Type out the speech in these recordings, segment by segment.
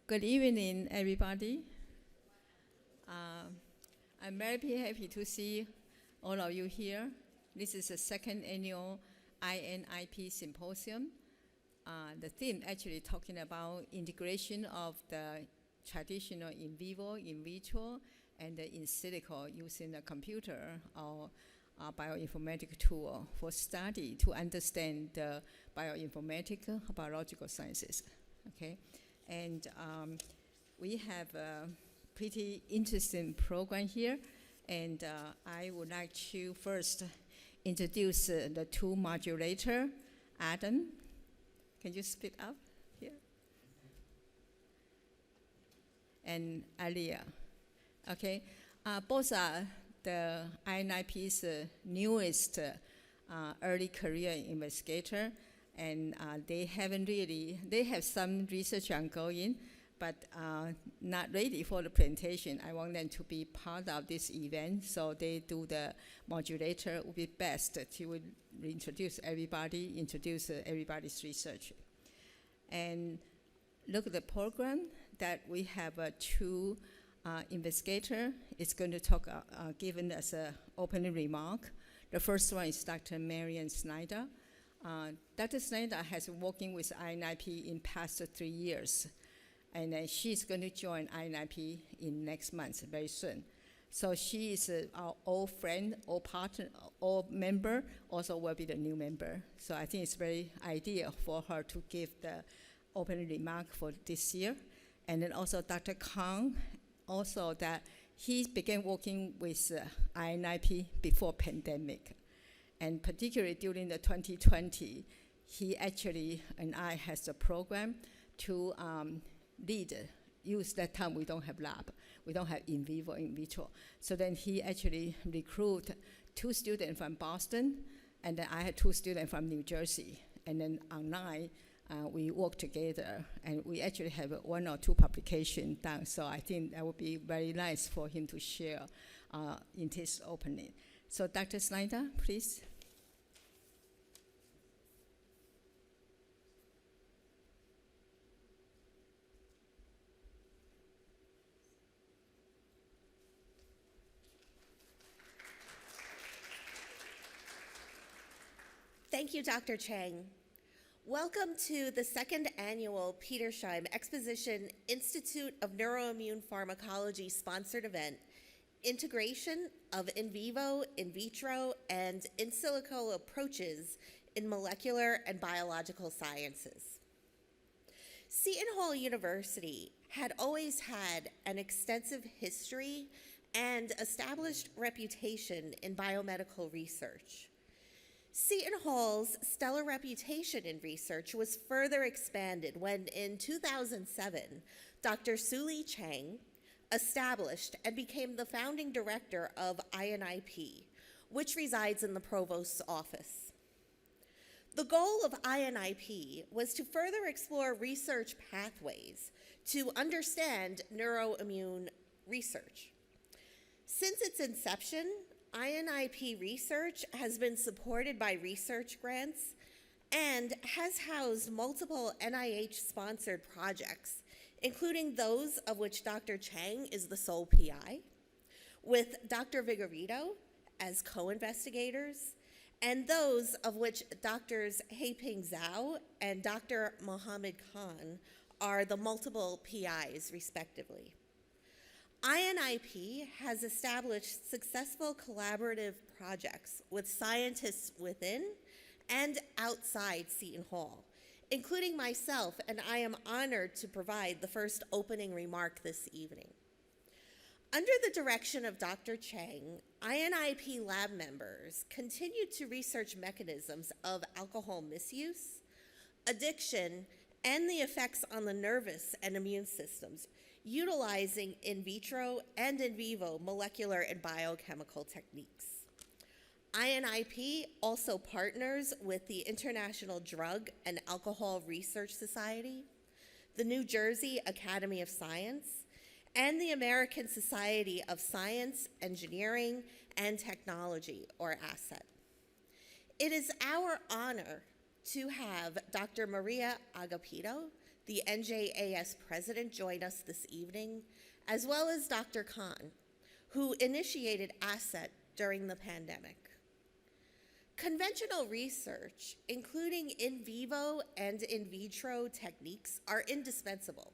Good evening, everybody. I'm very happy to see all of you here. This is the second annual INIP Symposium. The theme actually talking about integration of the traditional in vivo, in vitro, and the in-silico using a computer or a bioinformatics tool for study to understand the bioinformatics, biological sciences. Okay, and we have a pretty interesting program here, and I would like to first introduce the two modulator. Adam, can you speak up here? And Alia. Okay, both are the INIP's newest early career investigator, and they have some research ongoing, but not ready for the presentation. I want them to be part of this event, so they do the modulator would be best to introduce everybody's research. And look at the program that we have two investigator is going to talk, given us an opening remark. The first one is Dr. Marian Snyder. Dr. Snyder has been working with INIP in past 3 years, and she's going to join INIP in next month, very soon. So she is our old friend, old partner, old member, also will be the new member. So I think it's very ideal for her to give the opening remark for this year. And then also Dr. Chang, also that he began working with INIP before pandemic. And particularly during the 2020, he actually and I has a program to use that time we don't have lab, we don't have in vivo, in vitro. So then he actually recruited 2 students from Boston, and then I had 2 students from New Jersey. And then online, we work together, and we actually have 1 or 2 publications done. So I think that would be very nice for him to share in his opening. So Dr. Snyder, please. Thank you, Dr. Chang. Welcome to the second annual Petersheim Exposition Institute of Neuroimmune Pharmacology sponsored event, Integration of In Vivo, In Vitro, and In Silico Approaches in Molecular and Biological Sciences. Seton Hall University had always had an extensive history and established reputation in biomedical research. Seton Hall's stellar reputation in research was further expanded when, in 2007, Dr. Sulie Chang established and became the founding director of INIP, which resides in the provost's office. The goal of INIP was to further explore research pathways to understand neuroimmune research. Since its inception, INIP research has been supported by research grants and has housed multiple NIH-sponsored projects, including those of which Dr. Chang is the sole PI, with Dr. Vigorito as co-investigators, and those of which Drs. Haiping Zhao and Dr. Mohammed Khan are the multiple PIs, respectively. INIP has established successful collaborative projects with scientists within and outside Seton Hall, including myself, and I am honored to provide the first opening remark this evening. Under the direction of Dr. Chang, INIP lab members continued to research mechanisms of alcohol misuse, addiction, and the effects on the nervous and immune systems, utilizing in vitro and in vivo molecular and biochemical techniques. INIP also partners with the International Drug and Alcohol Research Society, the New Jersey Academy of Science, and the American Society of Science, Engineering, and Technology, or ASET. It is our honor to have Dr. Maria Agapito, the NJAS president, join us this evening, as well as Dr. Khan, who initiated ASSET during the pandemic. Conventional research, including in vivo and in vitro techniques, are indispensable,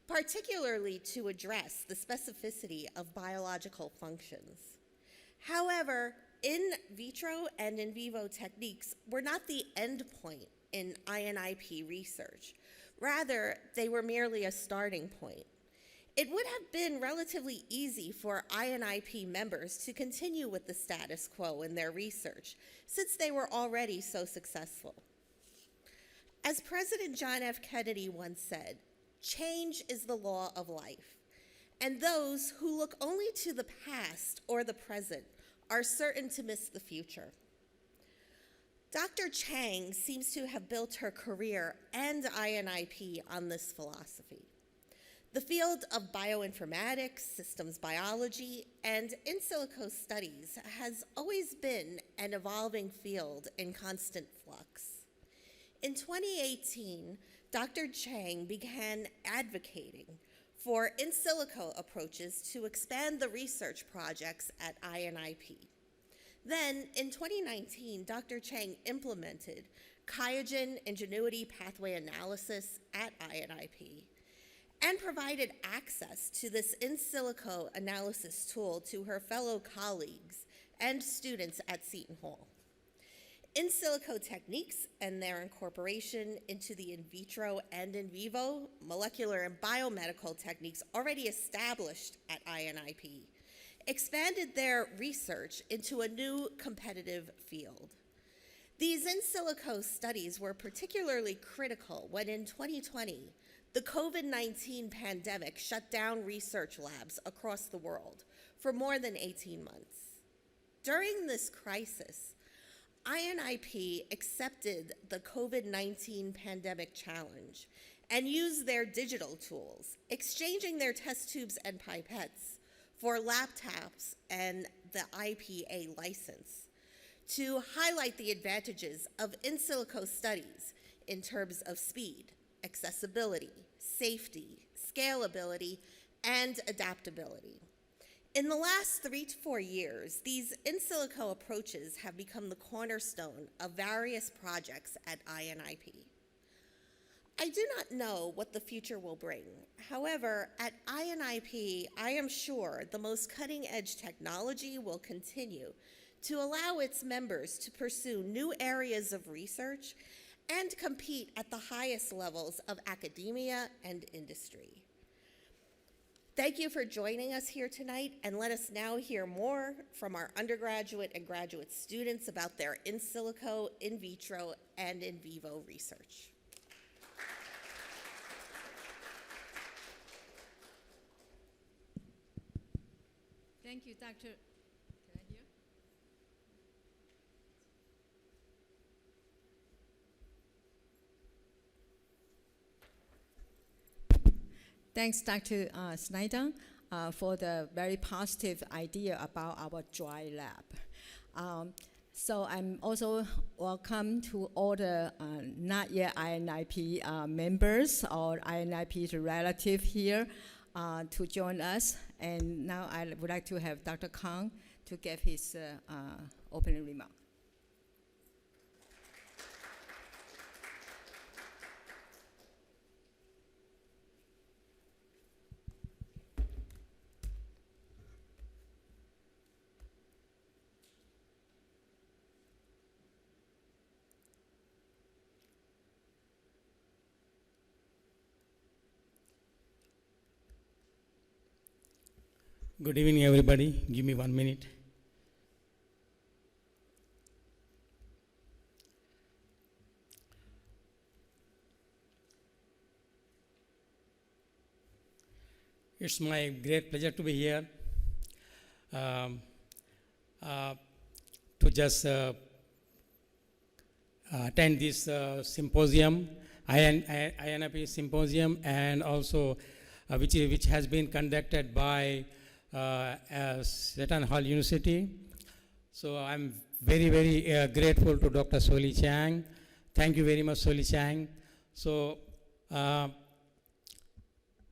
particularly to address the specificity of biological functions. However, in vitro and in vivo techniques were not the end point in INIP research. Rather, they were merely a starting point. It would have been relatively easy for INIP members to continue with the status quo in their research, since they were already so successful. As President John F. Kennedy once said, "Change is the law of life, and those who look only to the past or the present are certain to miss the future." Dr. Chang seems to have built her career and INIP on this philosophy. The field of bioinformatics, systems biology, and in silico studies has always been an evolving field in constant flux. In 2018, Dr. Chang began advocating for in silico approaches to expand the research projects at INIP. Then, in 2019, Dr. Chang implemented QIAGEN Ingenuity Pathway Analysis at INIP and provided access to this in silico analysis tool to her fellow colleagues and students at Seton Hall. In silico techniques and their incorporation into the in vitro and in vivo molecular and biomedical techniques already established at INIP expanded their research into a new competitive field. These in silico studies were particularly critical when in 2020, the COVID-19 pandemic shut down research labs across the world for more than 18 months. During this crisis, INIP accepted the COVID-19 pandemic challenge and used their digital tools, exchanging their test tubes and pipettes for laptops and the IPA license, to highlight the advantages of in silico studies in terms of speed, accessibility, safety, scalability, and adaptability. In the last 3 to 4 years, these in silico approaches have become the cornerstone of various projects at INIP. I do not know what the future will bring. However, at INIP, I am sure the most cutting-edge technology will continue to allow its members to pursue new areas of research and compete at the highest levels of academia and industry. Thank you for joining us here tonight, and let us now hear more from our undergraduate and graduate students about their in silico, in vitro, and in vivo research. Thank you, Dr. Can I hear? Thanks, Dr. Snyder, for the very positive idea about our dry lab. So I'm also welcome to all the not yet INIP members or INIP's relative here to join us. And now I would like to have Dr. Kang to give his opening remark. Good evening, everybody. Give me 1 minute. It's my great pleasure to be here to just attend this symposium, INIP symposium, and also which has been conducted by Seton Hall University. So I'm very, very grateful to Dr. Sulie Chang. Thank you very much, Sulie Chang. So Uh,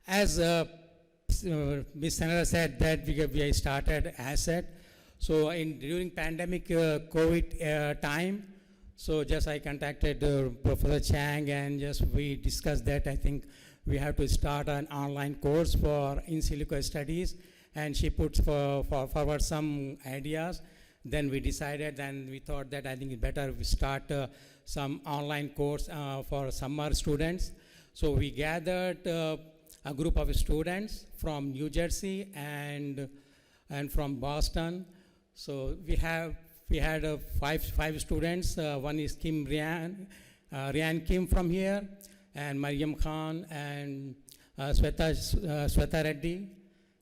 as Ms. Senator said that we started ASSET. So during pandemic COVID time, so just I contacted Professor Chang and just we discussed that I think we have to start an online course for in-silico studies, and she puts forward some ideas. Then we decided and we thought that I think it's better we start some online course for summer students. So we gathered a group of students from New Jersey and from Boston. So we had five students. One is Kim Rian Kim from here, and Mariam Khan and Sweta Reddy,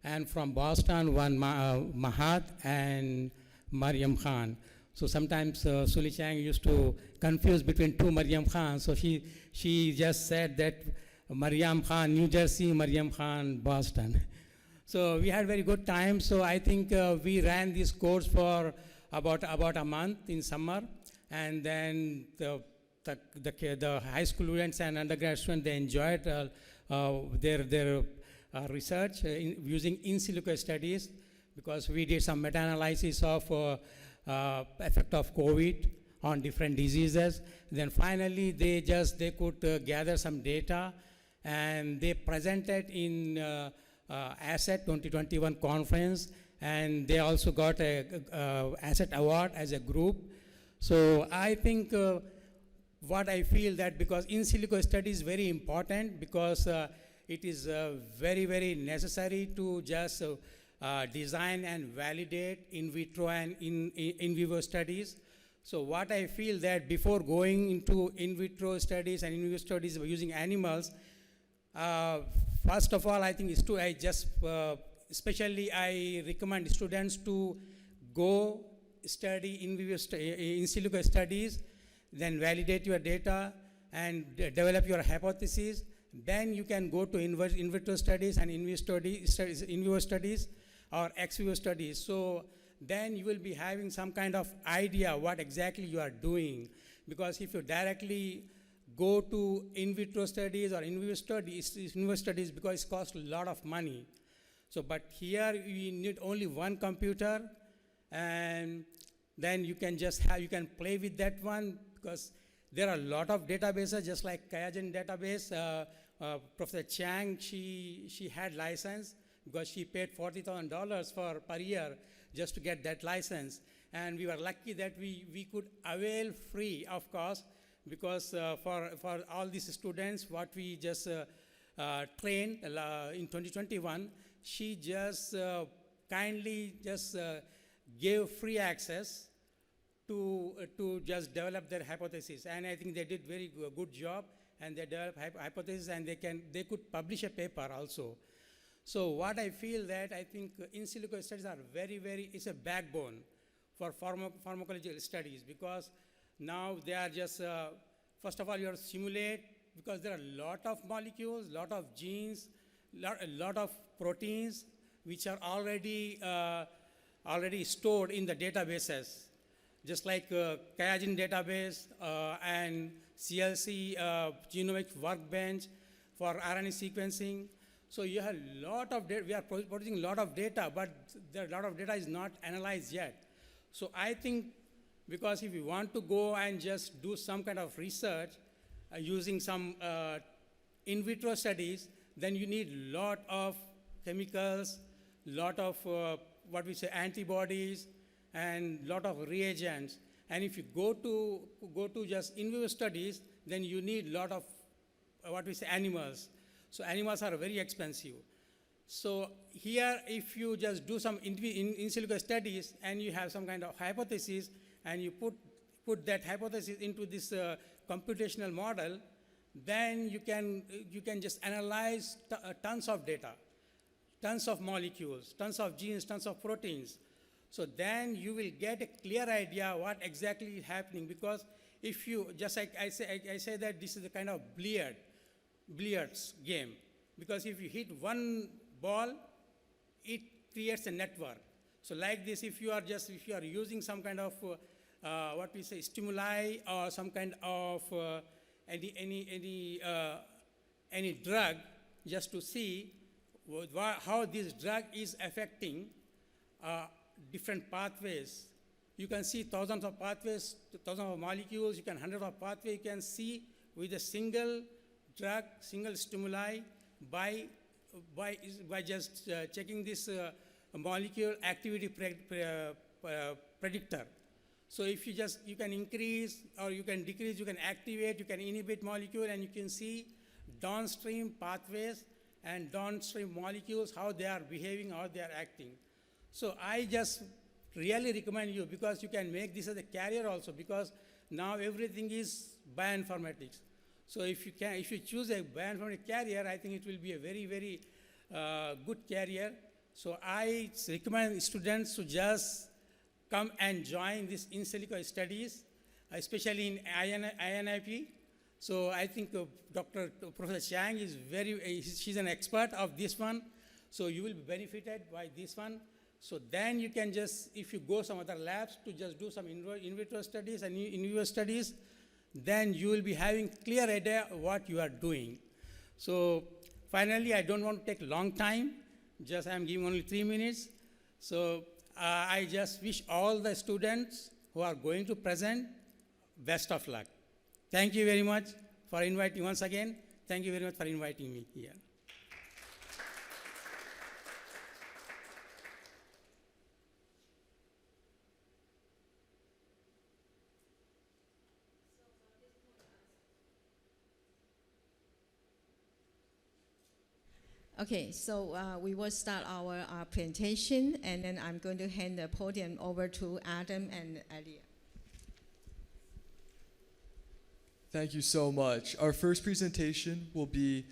and from Boston one Mahat and Mariam Khan. So sometimes Sulie Chang used to confuse between two Mariam Khan. So she just said that Mariam Khan, New Jersey, Mariam Khan, Boston. So we had very good time. So I think we ran this course for about a month in summer, and then the high school students and undergrad students, they enjoyed their research using in-silico studies, because we did some meta-analysis of effect of COVID on different diseases. Then finally they could gather some data, and they presented in ASSET 2021 conference, and they also got a ASSET award as a group. So I think what I feel that because in-silico study is very important, because it is very necessary to just design and validate in vitro and in vivo studies. So what I feel that before going into in vitro studies and in vivo studies using animals, first of all, I think is to especially I recommend students to go study in silico studies, then validate your data and develop your hypothesis. Then you can go to in vitro studies and in vivo studies or ex vivo studies. So then you will be having some kind of idea what exactly you are doing. Because if you directly go to in vitro studies or in vivo studies, because it costs a lot of money. So, but here you need only one computer, and then you can you can play with that one, because there are a lot of databases, just like QIAGEN database. Professor Chang, she had license because she paid $40,000 per year just to get that license. And we were lucky that we could avail free of cost, because for all these students, what we just trained in 2021, she just kindly just gave free access to just develop their hypothesis. And I think they did very good job, and they developed hypothesis, and they could publish a paper also. So what I feel that I think in silico studies are it's a backbone for pharmacological studies, because now they are just, first of all, you have to simulate, because there are a lot of molecules, lot of genes, a lot of proteins, which are already stored in the databases, just like QIAGEN database and CLC genomic workbench for RNA sequencing. So you have a lot of data. We are producing a lot of data, but a lot of data is not analyzed yet. So I think, because if you want to go and just do some kind of research using some in vitro studies, then you need a lot of chemicals, lot of what we say antibodies, and lot of reagents. And if you go to just in vivo studies, then you need a lot of what we say animals. So animals are very expensive. So here, if you just do some in silico studies and you have some kind of hypothesis, and you put that hypothesis into this computational model, then you can just analyze tons of data, tons of molecules, tons of genes, tons of proteins. So then you will get a clear idea what exactly is happening. Because if you, just like I say that this is a kind of billiards game. Because if you hit one ball, it creates a network. So like this, if you are using some kind of what we say stimuli, or some kind of any any drug just to see how this drug is affecting different pathways. You can see thousands of pathways, thousands of molecules, you can hundreds of pathways, you can see with a single drug, single stimuli by just checking this molecule activity predictor. So if you can increase or you can decrease, you can activate, you can inhibit molecule, and you can see downstream pathways and downstream molecules, how they are behaving, how they are acting. So I just really recommend you, because you can make this as a career also, because now everything is bioinformatics. So if you choose a bioinformatics career, I think it will be a very, very good career. So I recommend students to just come and join this in-silico studies, especially in INIP. So I think Professor Chang is she's an expert of this one. So you will be benefited by this one. So then you can just, if you go some other labs to just do some in-vitro studies and in-vivo studies, then you will be having clear idea of what you are doing. So finally, I don't want to take long time. Just I'm giving only 3 minutes. So I just wish all the students who are going to present best of luck. Thank you very much for inviting once again. Thank you very much for inviting me here. Okay, so we will start our presentation, and then I'm going to hand the podium over to Adam and Alia. Thank you so much. Our first presentation will be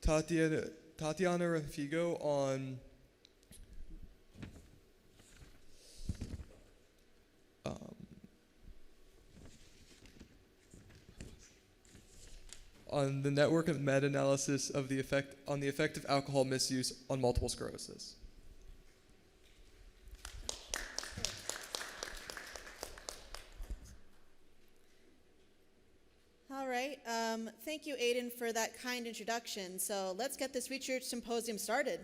Tatiana Rafigo on the network of meta-analysis of the effect of alcohol misuse on multiple sclerosis. All right, thank you, Aiden, for that kind introduction. So let's get this research symposium started.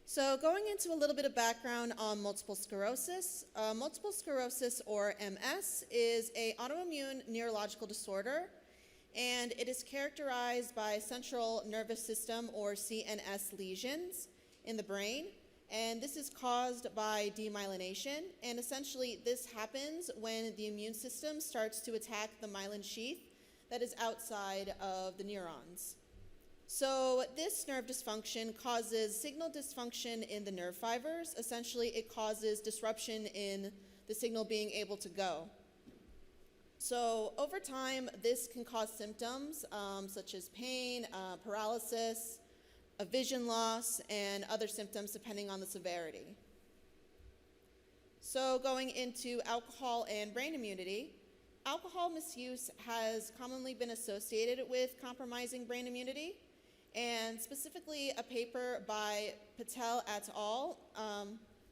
So going into a little bit of background on multiple sclerosis. Multiple sclerosis, or MS, is an autoimmune neurological disorder, and it is characterized by central nervous system, or CNS, lesions in the brain. And this is caused by demyelination, and essentially this happens when the immune system starts to attack the myelin sheath that is outside of the neurons. So this nerve dysfunction causes signal dysfunction in the nerve fibers. Essentially, it causes disruption in the signal being able to go. So over time, this can cause symptoms such as pain, paralysis, a vision loss, and other symptoms depending on the severity. So going into alcohol and brain immunity, alcohol misuse has commonly been associated with compromising brain immunity, and specifically a paper by Patel et al.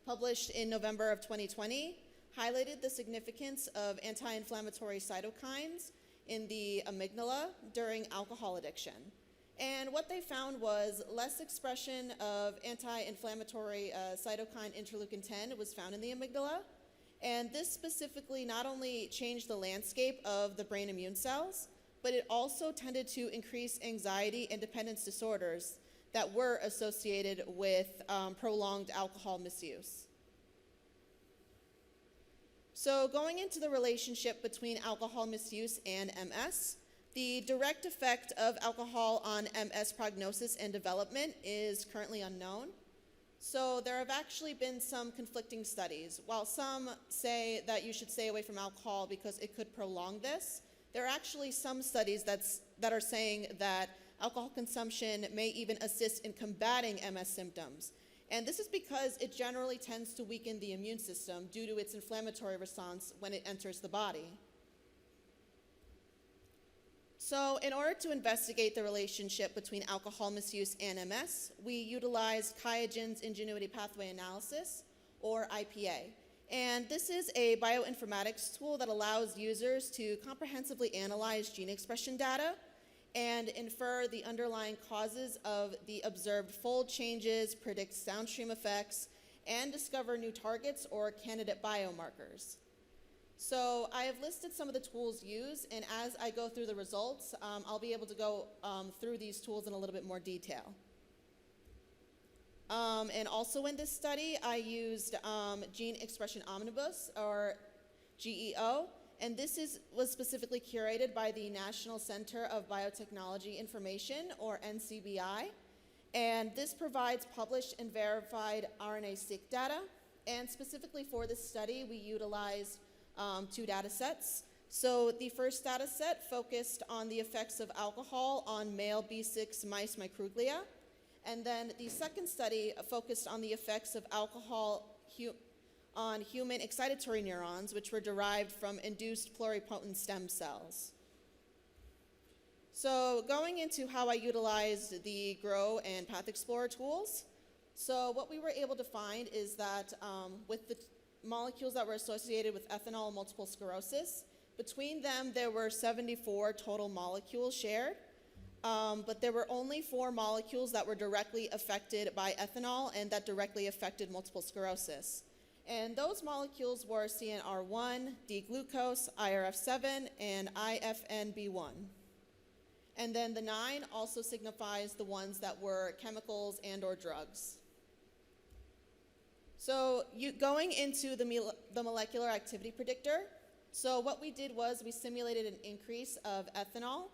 Published in November of 2020 highlighted the significance of anti-inflammatory cytokines in the amygdala during alcohol addiction. And what they found was less expression of anti-inflammatory cytokine interleukin-10 was found in the amygdala. And this specifically not only changed the landscape of the brain immune cells, but it also tended to increase anxiety and dependence disorders that were associated with prolonged alcohol misuse. So going into the relationship between alcohol misuse and MS, the direct effect of alcohol on MS prognosis and development is currently unknown. So there have actually been some conflicting studies. While some say that you should stay away from alcohol because it could prolong this, there are actually some studies that are saying that alcohol consumption may even assist in combating MS symptoms. And this is because it generally tends to weaken the immune system due to its inflammatory response when it enters the body. So in order to investigate the relationship between alcohol misuse and MS, we utilized QIAGEN's Ingenuity Pathway Analysis, or IPA. And this is a bioinformatics tool that allows users to comprehensively analyze gene expression data and infer the underlying causes of the observed fold changes, predict downstream effects, and discover new targets or candidate biomarkers. So I have listed some of the tools used, and as I go through the results, I'll be able to go through these tools in a little bit more detail. And also in this study, I used Gene Expression Omnibus, or GEO, and this was specifically curated by the National Center of Biotechnology Information, or NCBI, and this provides published and verified RNA-seq data, and specifically for this study, we utilized 2 data sets. So the first data set focused on the effects of alcohol on male B6 mice microglia, and then the second study focused on the effects of alcohol on human excitatory neurons, which were derived from induced pluripotent stem cells. So going into how I utilized the GROW and PathExplorer tools, so what we were able to find is that with the molecules that were associated with ethanol and multiple sclerosis, between them there were 74 total molecules shared, but there were only 4 molecules that were directly affected by ethanol and that directly affected multiple sclerosis. And those molecules were CNR1, D-glucose, IRF7, and IFNB1. And then the 9 also signifies the ones that were chemicals and or drugs. So going into the molecular activity predictor, so what we did was we simulated an increase of ethanol,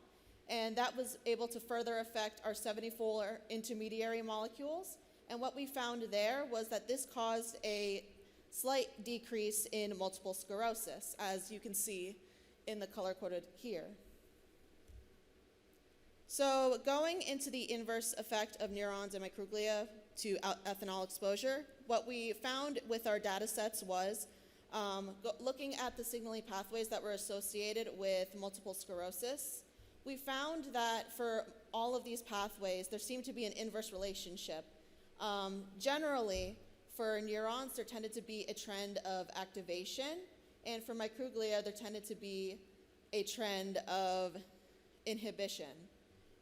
and that was able to further affect our 74 intermediary molecules. And what we found there was that this caused a slight decrease in multiple sclerosis, as you can see in the color coded here. So going into the inverse effect of neurons and microglia to ethanol exposure, what we found with our data sets was looking at the signaling pathways that were associated with multiple sclerosis, we found that for all of these pathways, there seemed to be an inverse relationship. Generally, for neurons, there tended to be a trend of activation, and for microglia, there tended to be a trend of inhibition.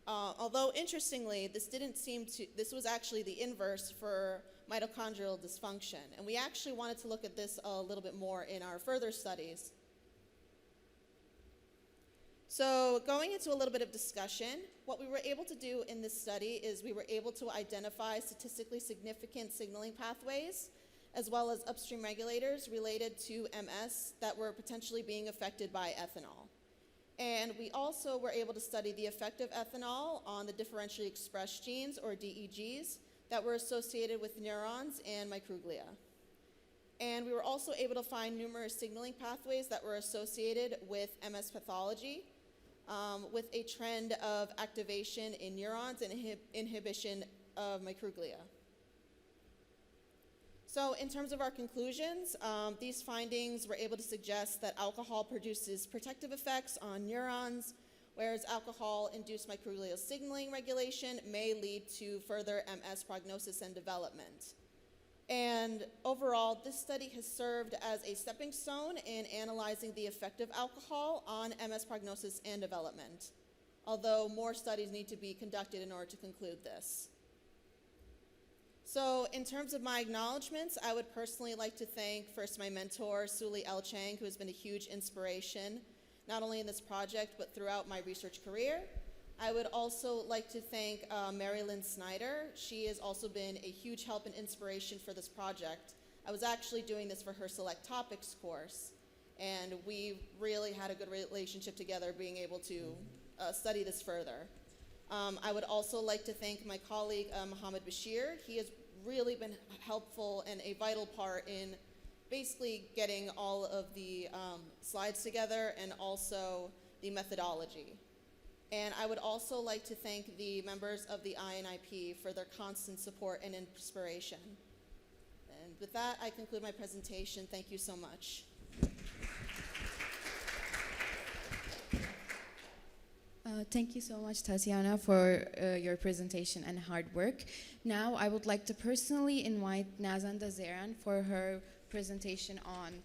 Although interestingly, this was actually the inverse for mitochondrial dysfunction, and we actually wanted to look at this a little bit more in our further studies. So going into a little bit of discussion, what we were able to do in this study is we were able to identify statistically significant signaling pathways, as well as upstream regulators related to MS that were potentially being affected by ethanol. And we also were able to study the effect of ethanol on the differentially expressed genes, or DEGs, that were associated with neurons and microglia. And we were also able to find numerous signaling pathways that were associated with MS pathology, with a trend of activation in neurons and inhibition of microglia. So in terms of our conclusions, these findings were able to suggest that alcohol produces protective effects on neurons, whereas alcohol-induced microglial signaling regulation may lead to further MS prognosis and development. And overall, this study has served as a stepping stone in analyzing the effect of alcohol on MS prognosis and development, although more studies need to be conducted in order to conclude this. So in terms of my acknowledgements, I would personally like to thank first my mentor, Sulie Chang, who has been a huge inspiration, not only in this project, but throughout my research career. I would also like to thank Mary Lynn Snyder. She has also been a huge help and inspiration for this project. I was actually doing this for her Select Topics course, and we really had a good relationship together, being able to study this further. I would also like to thank my colleague, Mohammed Bashir. He has really been helpful and a vital part in basically getting all of the slides together and also the methodology. And I would also like to thank the members of the INIP for their constant support and inspiration. And with that, I conclude my presentation. Thank you so much. Thank you so much, Tatiana, for your presentation and hard work. Now, I would like to personally invite Nazanda Zeran for her presentation on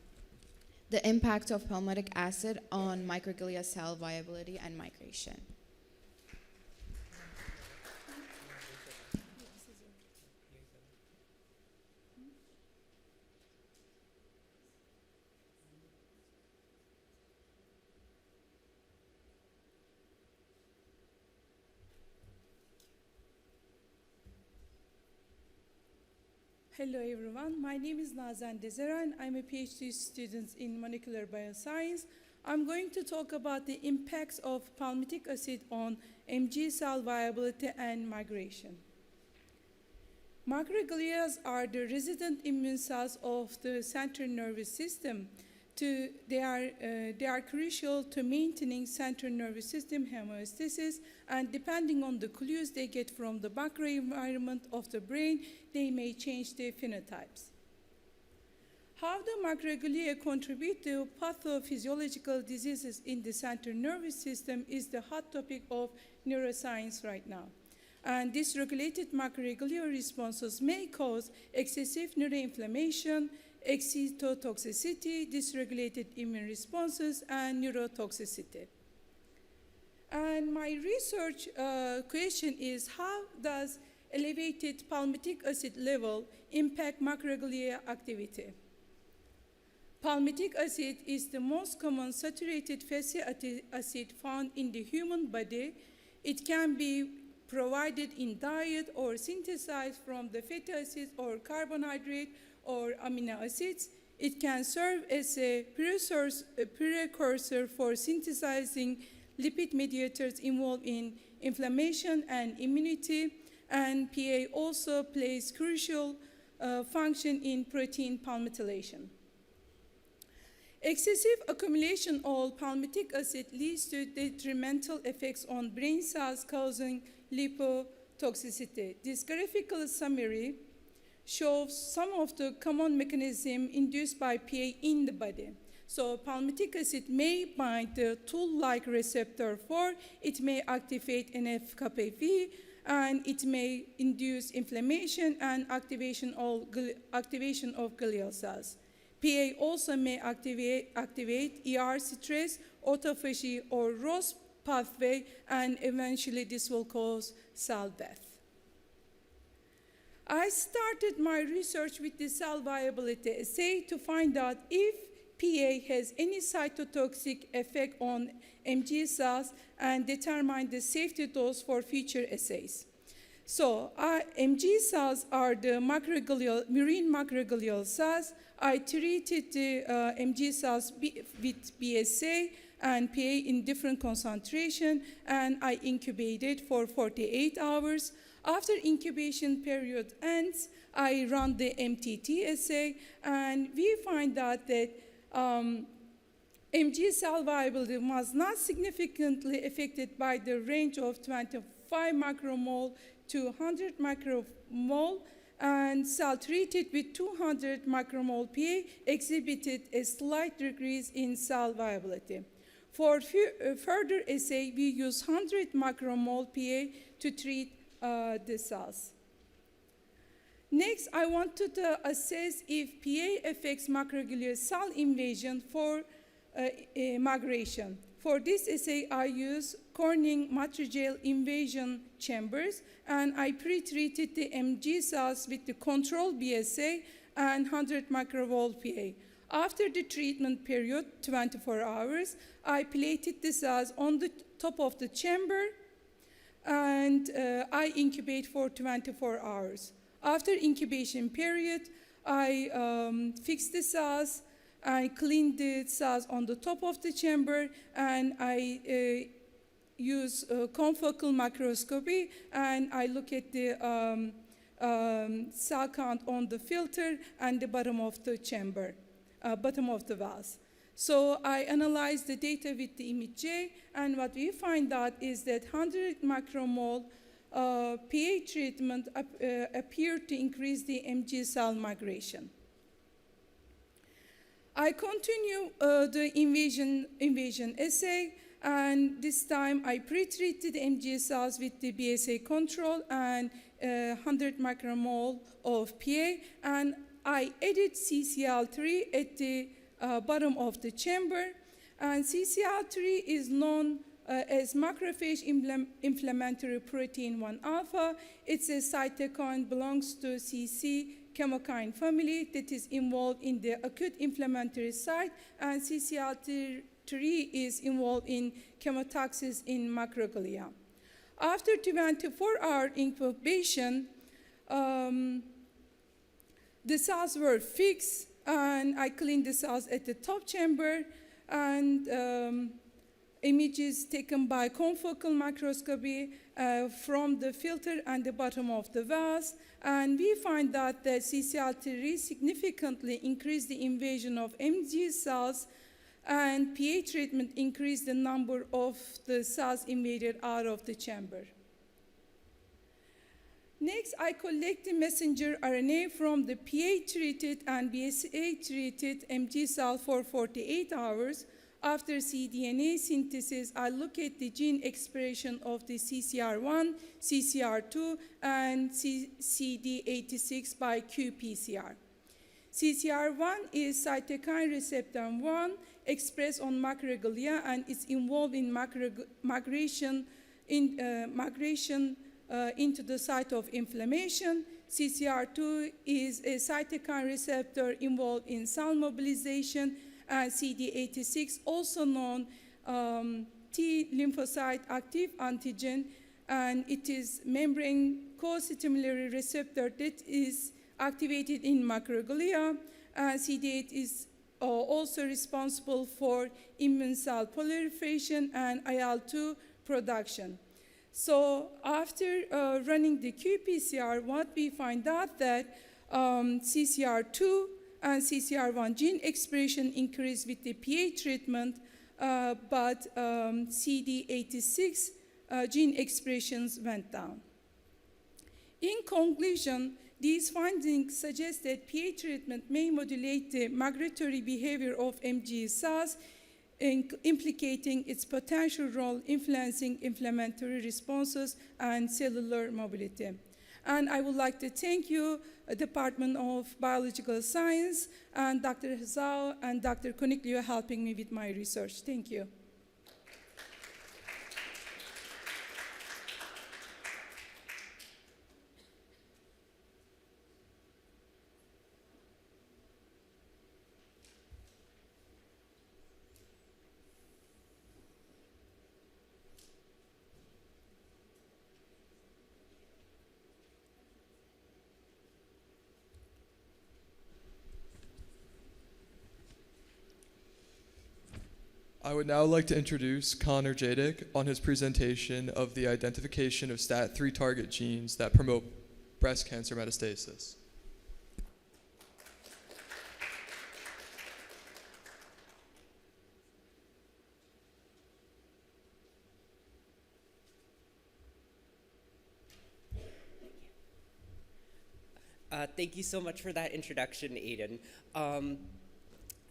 the impact of palmitic acid on microglia cell viability and migration. Hello everyone, my name is Nazan Dezeran. I'm a PhD student in molecular bioscience. I'm going to talk about the impacts of palmitic acid on MG cell viability and migration. Microglias are the resident immune cells of the central nervous system. They are crucial to maintaining central nervous system homeostasis, and depending on the clues they get from the microenvironment of the brain, they may change their phenotypes. How do microglia contribute to pathophysiological diseases in the central nervous system is the hot topic of neuroscience right now. And dysregulated microglia responses may cause excessive neuroinflammation, excitotoxicity, dysregulated immune responses, and neurotoxicity. And my research question is, how does elevated palmitic acid level impact microglia activity? Palmitic acid is the most common saturated fatty acid found in the human body. It can be provided in diet or synthesized from the fatty acids or carbohydrate or amino acids. It can serve as a precursor for synthesizing lipid mediators involved in inflammation and immunity, and PA also plays crucial function in protein palmitylation. Excessive accumulation of palmitic acid leads to detrimental effects on brain cells, causing lipotoxicity. This graphical summary shows some of the common mechanisms induced by PA in the body. So palmitic acid may bind the tool-like receptor 4, it may activate NF-kappa-B, and it may induce inflammation and activation of glial cells. PA also may activate ER stress, autophagy, or ROS pathway, and eventually this will cause cell death. I started my research with the cell viability assay to find out if PA has any cytotoxic effect on MG cells and determine the safety dose for future assays. So MG cells are the murine macroglial cells. I treated the MG cells with BSA and PA in different concentration, and I incubated for 48 hours. After incubation period ends, I run the MTT assay, and we find out that MG cell viability was not significantly affected by the range of 25 micromole to 100 micromole, and cell treated with 200 micromole PA exhibited a slight decrease in cell viability. For further assay, we use 100 micromole PA to treat the cells. Next, I wanted to assess if PA affects macroglial cell invasion for migration. For this assay, I use Corning matrigel invasion chambers, and I pre-treated the MG cells with the control BSA and 100 microvolt PA. After the treatment period, 24 hours, I plated the cells on the top of the chamber, and I incubate for 24 hours. After incubation period, I fix the cells, I clean the cells on the top of the chamber, and I use confocal microscopy, and I look at the cell count on the filter and the bottom of the chamber, bottom of the vase. So I analyze the data with the image J, and what we find out is that 100 micromole PA treatment appeared to increase the MG cell migration. I continue the invasion assay, and this time I pre-treated MG cells with the BSA control and 100 micromole of PA, and I added CCL3 at the bottom of the chamber, and CCL3 is known as macrophage inflammatory protein 1 alpha. It's a cytokine, belongs to CC chemokine family that is involved in the acute inflammatory site, and CCL3 is involved in chemotaxis in macroglia. After 24-hour incubation, the cells were fixed, and I cleaned the cells at the top chamber, and images taken by confocal microscopy from the filter and the bottom of the vase. And we find that the CCL3 significantly increased the invasion of MG cells, and PA treatment increased the number of the cells invaded out of the chamber. Next, I collect the messenger RNA from the PA-treated and BSA-treated MG cell for 48 hours. After cDNA synthesis, I look at the gene expression of the CCR1, CCR2, and CD86 by qPCR. CCR1 is cytokine receptor 1 expressed on macroglia and is involved in migration into the site of inflammation. CCR2 is a cytokine receptor involved in cell mobilization, and CD86, also known T lymphocyte active antigen, and it is membrane co-stimulatory receptor that is activated in macroglia. CD8 is also responsible for immune cell proliferation and IL-2 production. So after running the qPCR, what we find out that CCR2 and CCR1 gene expression increased with the PA treatment, but CD86 gene expressions went down. In conclusion, these findings suggest that PA treatment may modulate the migratory behavior of MG cells, implicating its potential role influencing inflammatory responses and cellular mobility. And I would like to thank you, Department of Biological Science, and Dr. Zhao and Dr. Coniglio helping me with my research. Thank you. I would now like to introduce Connor Jadick on his presentation of the identification of STAT3 target genes that promote breast cancer metastasis. Thank you so much for that introduction, Aiden.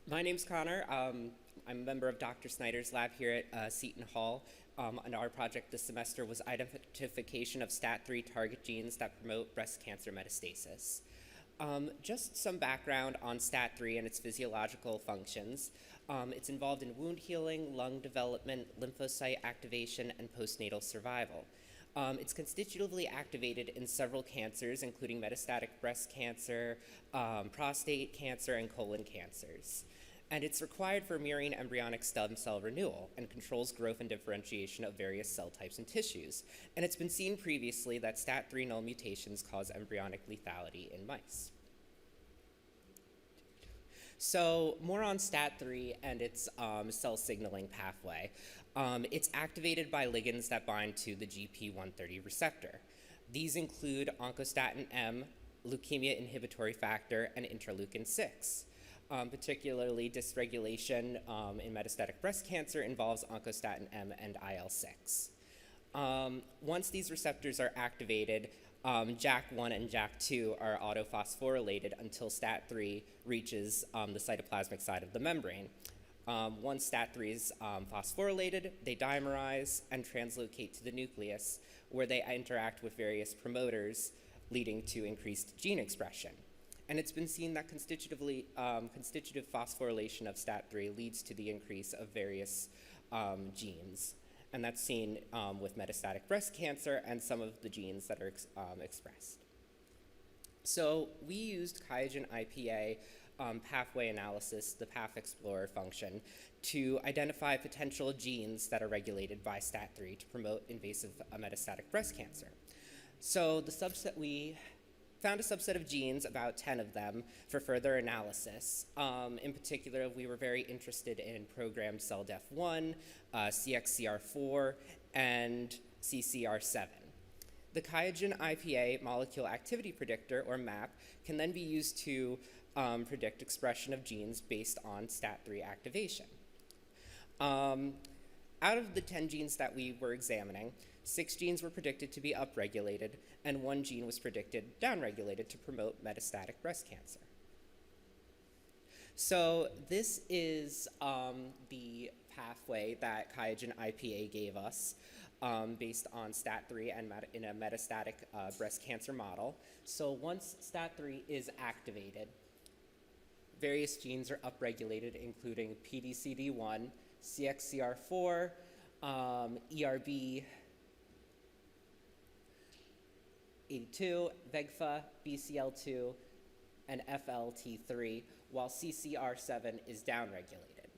My name's Connor. I'm a member of Dr. Snyder's lab here at Seton Hall, and our project this semester was identification of STAT3 target genes that promote breast cancer metastasis. Just some background on STAT3 and its physiological functions. It's involved in wound healing, lung development, lymphocyte activation, and postnatal survival. It's constitutively activated in several cancers, including metastatic breast cancer, prostate cancer, and colon cancers. And it's required for murine embryonic stem cell renewal and controls growth and differentiation of various cell types and tissues. And it's been seen previously that STAT3 null mutations cause embryonic lethality in mice. So more on STAT3 and its cell signaling pathway. It's activated by ligands that bind to the GP130 receptor. These include oncostatin M, leukemia inhibitory factor, and interleukin-6. Particularly dysregulation in metastatic breast cancer involves oncostatin M and IL-6. Once these receptors are activated, JAK1 and JAK2 are autophosphorylated until STAT3 reaches the cytoplasmic side of the membrane. Once STAT3 is phosphorylated, they dimerize and translocate to the nucleus, where they interact with various promoters, leading to increased gene expression. And it's been seen that constitutive phosphorylation of STAT3 leads to the increase of various genes. And that's seen with metastatic breast cancer and some of the genes that are expressed. So we used QIAGEN IPA pathway analysis, the Path Explorer function, to identify potential genes that are regulated by STAT3 to promote invasive metastatic breast cancer. So the subset we found a subset of genes, about 10 of them, for further analysis. In particular, we were very interested in programmed cell death 1, CXCR4, and CCR7. The QIAGEN IPA molecule activity predictor, or MAP, can then be used to predict expression of genes based on STAT3 activation. Out of the 10 genes that we were examining, 6 genes were predicted to be upregulated, and 1 gene was predicted downregulated to promote metastatic breast cancer. So this is the pathway that QIAGEN IPA gave us based on STAT3 and in a metastatic breast cancer model. So once STAT3 is activated, various genes are upregulated, including PDCD1, CXCR4, ERB, 82, VEGFA, BCL2, and FLT3, while CCR7 is downregulated.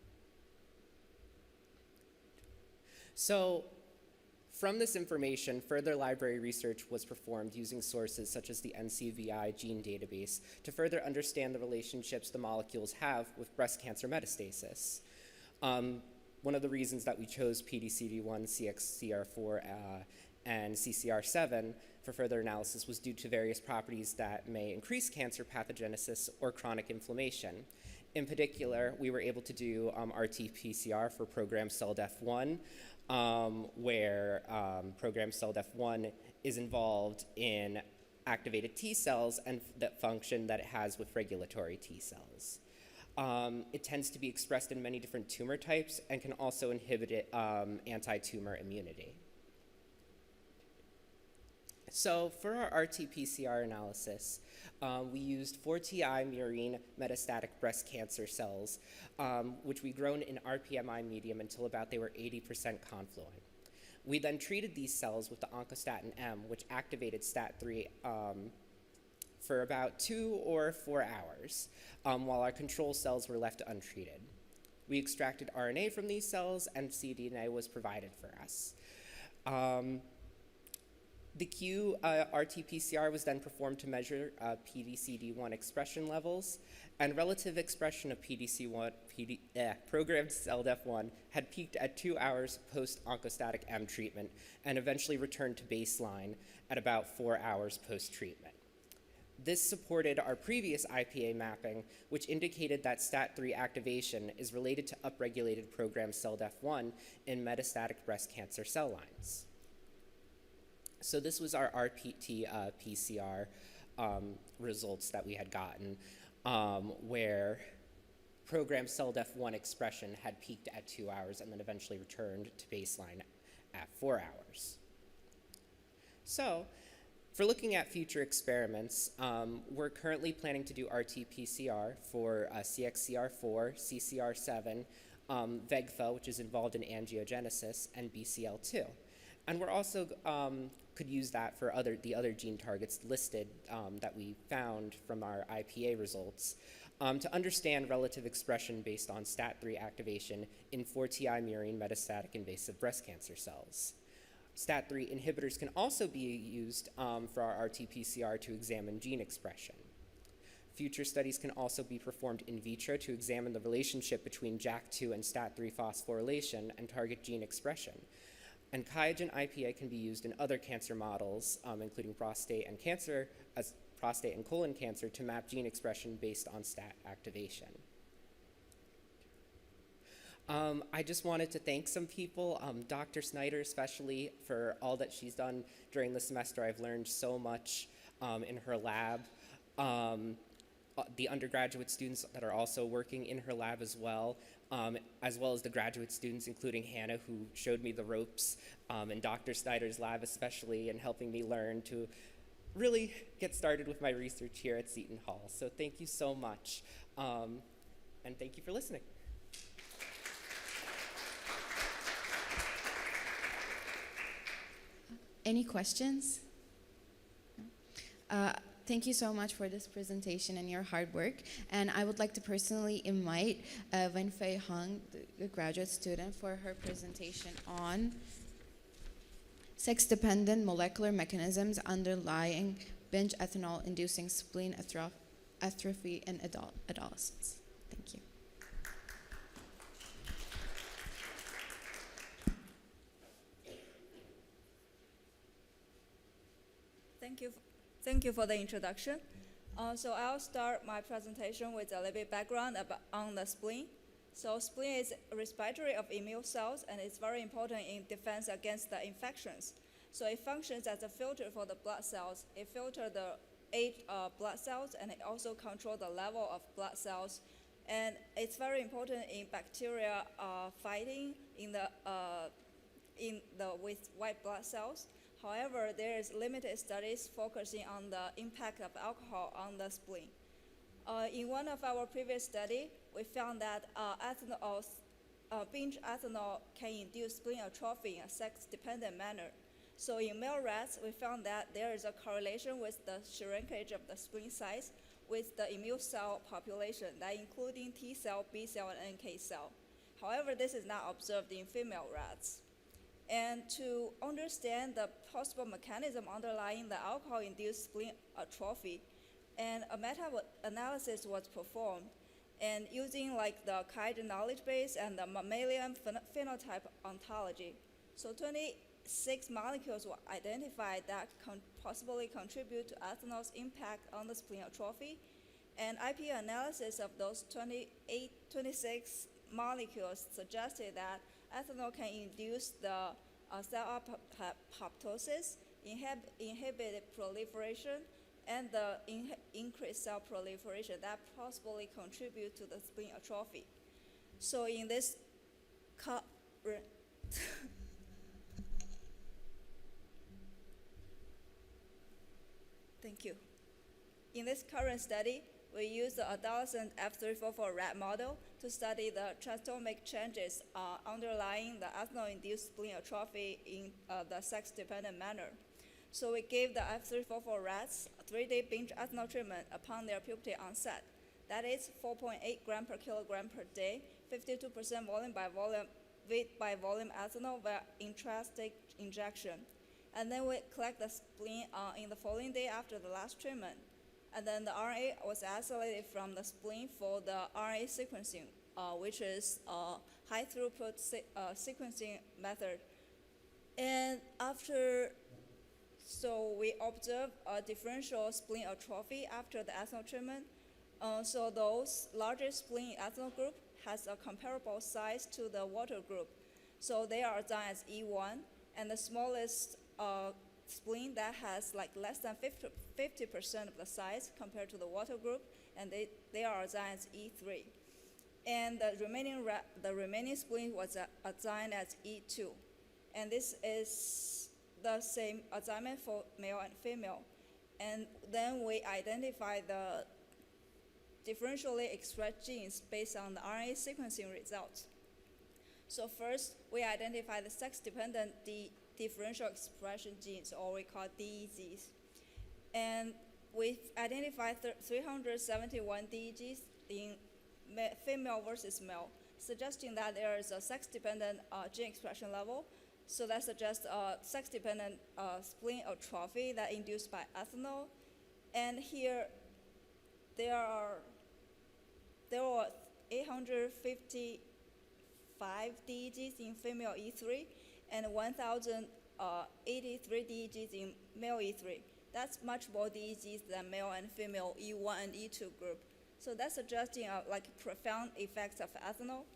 So from this information, further library research was performed using sources such as the NCVI gene database to further understand the relationships the molecules have with breast cancer metastasis. One of the reasons that we chose PDCD1, CXCR4, and CCR7 for further analysis was due to various properties that may increase cancer pathogenesis or chronic inflammation. In particular, we were able to do RT-PCR for programmed cell death 1, where programmed cell death 1 is involved in activated T cells and that function that it has with regulatory T cells. It tends to be expressed in many different tumor types and can also inhibit anti-tumor immunity. So for our RT-PCR analysis, we used 4Ti murine metastatic breast cancer cells, which we grown in RPMI medium until about they were 80% confluent. We then treated these cells with the oncostatin M, which activated STAT3 for about 2 or 4 hours, while our control cells were left untreated. We extracted RNA from these cells, and cDNA was provided for us. The RT-PCR was then performed to measure PDCD1 expression levels, and relative expression of programmed cell death 1 had peaked at 2 hours post-oncostatic M treatment and eventually returned to baseline at about 4 hours post-treatment. This supported our previous IPA mapping, which indicated that STAT3 activation is related to upregulated programmed cell death 1 in metastatic breast cancer cell lines. So this was our RT-PCR results that we had gotten, where programmed cell death 1 expression had peaked at 2 hours and then eventually returned to baseline at 4 hours. So for looking at future experiments, we're currently planning to do RT-PCR for CXCR4, CCR7, VEGFA, which is involved in angiogenesis, and BCL2. And we're also could use that for the other gene targets listed that we found from our IPA results to understand relative expression based on STAT3 activation in 4Ti murine metastatic invasive breast cancer cells. STAT3 inhibitors can also be used for our RT-PCR to examine gene expression. Future studies can also be performed in vitro to examine the relationship between JAK2 and STAT3 phosphorylation and target gene expression. And QIAGEN IPA can be used in other cancer models, including prostate and colon cancer, to map gene expression based on STAT activation. I just wanted to thank some people, Dr. Snyder especially, for all that she's done during the semester. I've learned so much in her lab. The undergraduate students that are also working in her lab as well as the graduate students, including Hannah, who showed me the ropes, and Dr. Snyder's lab especially, and helping me learn to really get started with my research here at Seton Hall. So thank you so much, and thank you for listening. Any questions? Thank you so much for this presentation and your hard work. And I would like to personally invite Wenfei Hung, the graduate student, for her presentation on sex-dependent molecular mechanisms underlying binge ethanol-inducing spleen atrophy in adolescents. Thank you. Thank you for the introduction. So I'll start my presentation with a little bit background on the spleen. So spleen is a respiratory of immune cells, and it's very important in defense against the infections. So it functions as a filter for the blood cells. It filters the blood cells, and it also controls the level of blood cells. And it's very important in bacteria fighting with white blood cells. However, there is limited studies focusing on the impact of alcohol on the spleen. In one of our previous studies, we found that binge ethanol can induce spleen atrophy in a sex-dependent manner. So in male rats, we found that there is a correlation with the shrinkage of the spleen size with the immune cell population, that including T cell, B cell, and NK cell. However, this is not observed in female rats. And to understand the possible mechanism underlying the alcohol-induced spleen atrophy, and a meta-analysis was performed, and using like the QIAGEN knowledge base and the mammalian phenotype ontology. So 26 molecules were identified that possibly contribute to ethanol's impact on the spleen atrophy, and IP analysis of those 26 molecules suggested that ethanol can induce the cell apoptosis, inhibit proliferation, and the increased cell proliferation that possibly contribute to the spleen atrophy. So in this thank you. In this current study, we use the adolescent F344 rat model to study the transomic changes underlying the ethanol-induced spleen atrophy in the sex-dependent manner. So we gave the F344 rats a 3-day binge ethanol treatment upon their puberty onset. That is 4.8 gram per kilogram per day, 52% volume by volume, weight by volume ethanol via intrastate injection. And then we collect the spleen in the following day after the last treatment. And then the RNA was isolated from the spleen for the RNA sequencing, which is a high throughput sequencing method. And so we observed a differential spleen atrophy after the ethanol treatment. So those largest spleen ethanol group has a comparable size to the water group. So they are assigned as E1, and the smallest spleen that has like less than 50% of the size compared to the water group, and they are assigned as E3. And the remaining spleen was assigned as E2. And this is the same assignment for male and female. And then we identify the differentially expressed genes based on the RNA sequencing results. So first, we identify the sex-dependent differential expression genes, or we call DEGs. And we identified 371 DEGs in female versus male, suggesting that there is a sex-dependent gene expression level. So that suggests a sex-dependent spleen atrophy that induced by ethanol. And here, there were 855 DEGs in female E3 and 1,083 DEGs in male E3. That's much more DEGs than male and female E1 and E2 group. So that's suggesting profound effects of ethanol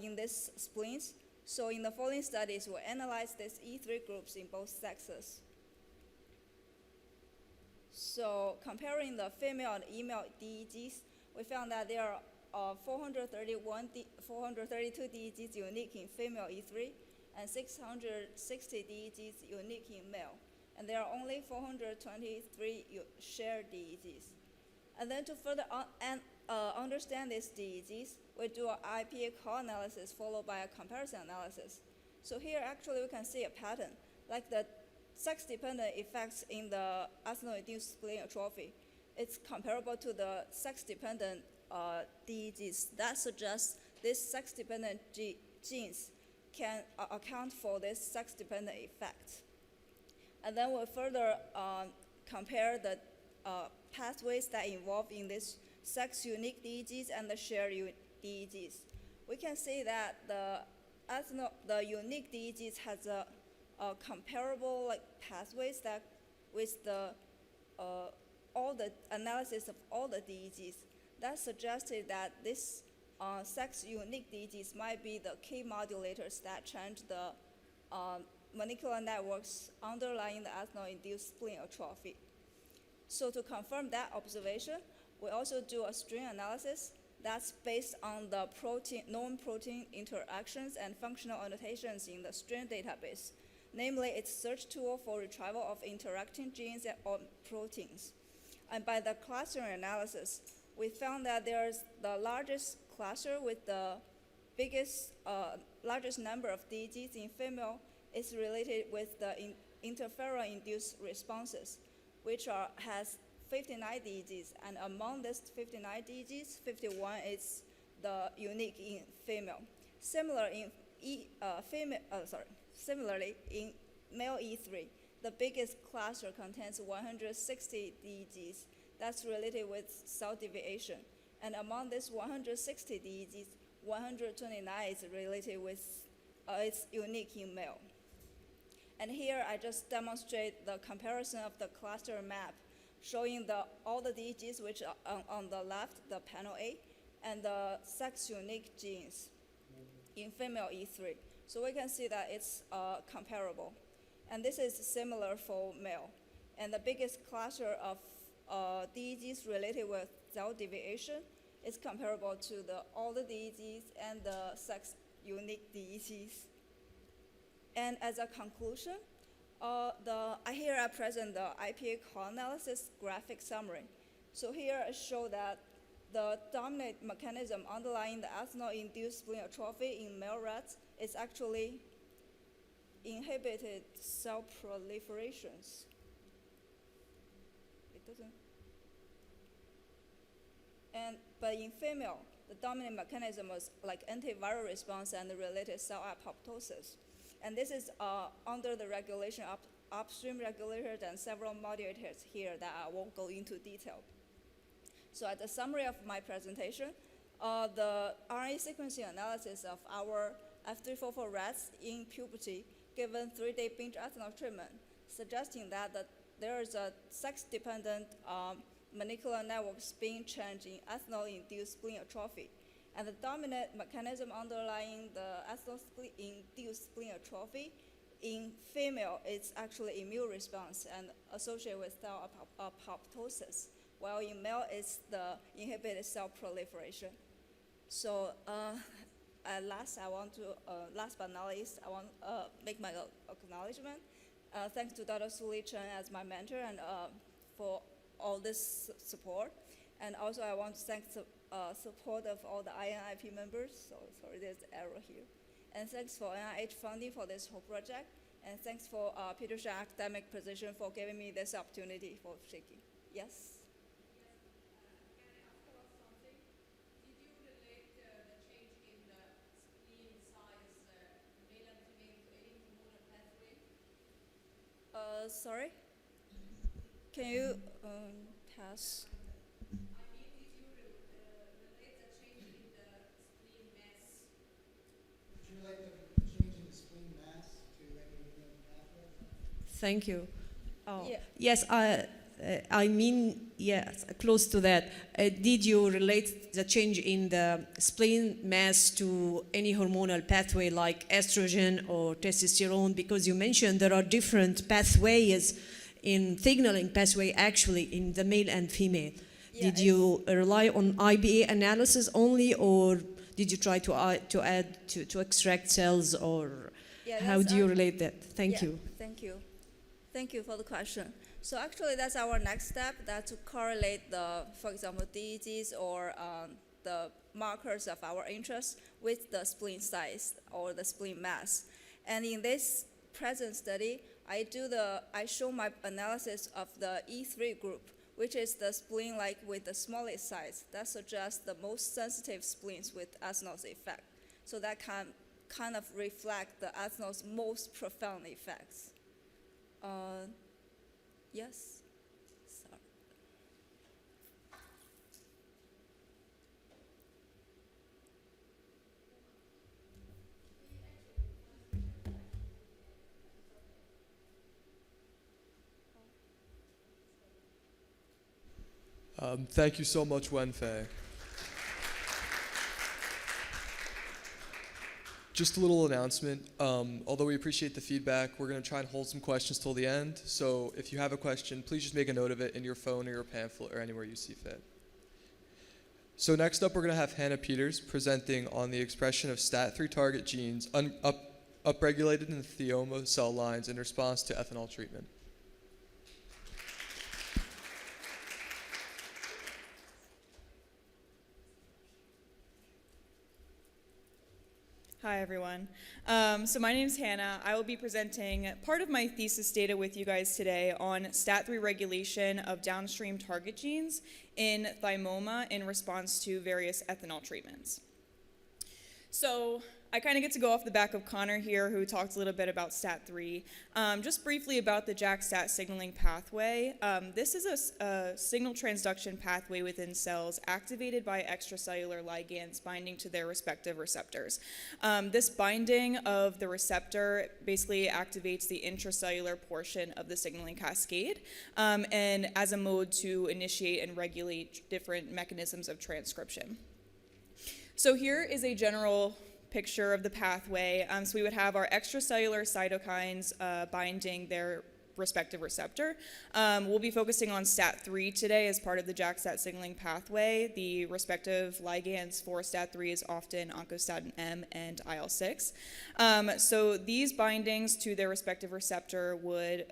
in these spleens. So in the following studies, we'll analyze these E3 groups in both sexes. So comparing the female and male DEGs, we found that there are 432 DEGs unique in female E3 and 660 DEGs unique in male. And there are only 423 shared DEGs. And then to further understand these DEGs, we do an IPA co-analysis followed by a comparison analysis. So here actually we can see a pattern, like the sex-dependent effects in the ethanol-induced spleen atrophy. It's comparable to the sex-dependent DEGs. That suggests these sex-dependent genes can account for this sex-dependent effect. And then we'll further compare the pathways that involve in this sex-unique DEGs and the shared DEGs. We can see that the unique DEGs has a comparable pathways that with the all the analysis of all the DEGs. That suggested that this sex-unique DEGs might be the key modulators that change the molecular networks underlying the ethanol-induced spleen atrophy. So to confirm that observation, we also do a string analysis that's based on the known protein interactions and functional annotations in the string database. Namely, it's a search tool for retrieval of interacting genes or proteins. And by the clustering analysis, we found that there's the largest cluster with the largest number of DEGs in female is related with the interferon-induced responses, which has 59 DEGs, and among these 59 DEGs, 51 is the unique in female. Similarly, in male E3, the biggest cluster contains 160 DEGs that's related with cell deviation. And among these 160 DEGs, 129 is related with, it's unique in male. And here I just demonstrate the comparison of the cluster map showing all the DEGs which are on the left, the panel A, and the sex-unique genes in female E3. So we can see that it's comparable. And this is similar for male. And the biggest cluster of DEGs related with cell deviation is comparable to all the DEGs and the sex-unique DEGs. And as a conclusion, here I present the IPA co-analysis graphic summary. So here I show that the dominant mechanism underlying the ethanol-induced spleen atrophy in male rats is actually inhibited cell proliferations. It doesn't. But in female, the dominant mechanism was like antiviral response and the related cell apoptosis. And this is under the regulation of upstream regulators and several modulators here that I won't go into detail. So at the summary of my presentation, the RNA sequencing analysis of our F344 rats in puberty given 3-day binge ethanol treatment, suggesting that there is a sex-dependent molecular network spleen change in ethanol-induced spleen atrophy. And the dominant mechanism underlying the ethanol-induced spleen atrophy in female is actually immune response and associated with cell apoptosis, while in male it's the inhibited cell proliferation. So last but not least, I want to make my acknowledgement. Thanks to Dr. Sulie Chang as my mentor and for all this support. And also I want to thank the support of all the INIP members. So sorry, there's an error here. And thanks for NIH funding for this whole project. And thanks for Peter Shah Academic Position for giving me this opportunity for speaking. Yes? Sorry? Can you pass? I mean, did you relate the change in the spleen mass? Would you like the change in the spleen mass to any immune pathway? Thank you. Oh. Yeah. Yes, I mean, yes, close to that. Did you relate the change in the spleen mass to any hormonal pathway like estrogen or testosterone? Because you mentioned there are different pathways in signaling pathway actually in the male and female. Yeah, did you rely on IBA analysis only, or did you try to extract cells, or how do you relate that? Thank you. Thank you. Thank you for the question. So actually, that's our next step, that's to correlate for example, DEGs or the markers of our interest with the spleen size or the spleen mass. And in this present study, I show my analysis of the E3 group, which is the spleen with the smallest size. That suggests the most sensitive spleens with ethanol's effect. So that can kind of reflect the ethanol's most profound effects. Yes, Thank you so much, Wenfei. Just a little announcement. Although we appreciate the feedback, we're going to try and hold some questions till the end. So if you have a question, please just make a note of it in your phone or your pamphlet or anywhere you see fit. So next up, we're going to have Hannah Peters presenting on the expression of STAT3 target genes upregulated in the thioma cell lines in response to ethanol treatment. Hi, everyone. So my name is Hannah. I will be presenting part of my thesis data with you guys today on STAT3 regulation of downstream target genes in thymoma in response to various ethanol treatments. So I kind of get to go off the back of Connor here, who talked a little bit about STAT3. Just briefly about the JAK-STAT signaling pathway. This is a signal transduction pathway within cells activated by extracellular ligands binding to their respective receptors. This binding of the receptor basically activates the intracellular portion of the signaling cascade, and as a mode to initiate and regulate different mechanisms of transcription. So here is a general picture of the pathway. So we would have our extracellular cytokines binding their respective receptor. We'll be focusing on STAT3 today as part of the JAK-STAT signaling pathway. The respective ligands for STAT3 is often oncostatin M and IL-6. So these bindings to their respective receptor would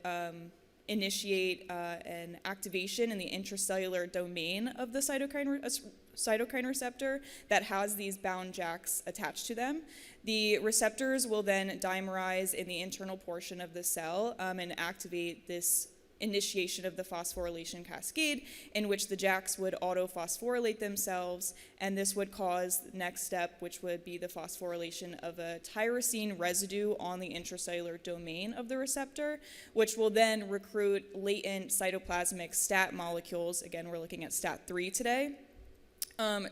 initiate an activation in the intracellular domain of the cytokine receptor that has these bound JAKs attached to them. The receptors will then dimerize in the internal portion of the cell and activate this initiation of the phosphorylation cascade, in which the JAKs would autophosphorylate themselves, and this would cause the next step, which would be the phosphorylation of a tyrosine residue on the intracellular domain of the receptor, which will then recruit latent cytoplasmic STAT molecules, again we're looking at STAT3 today,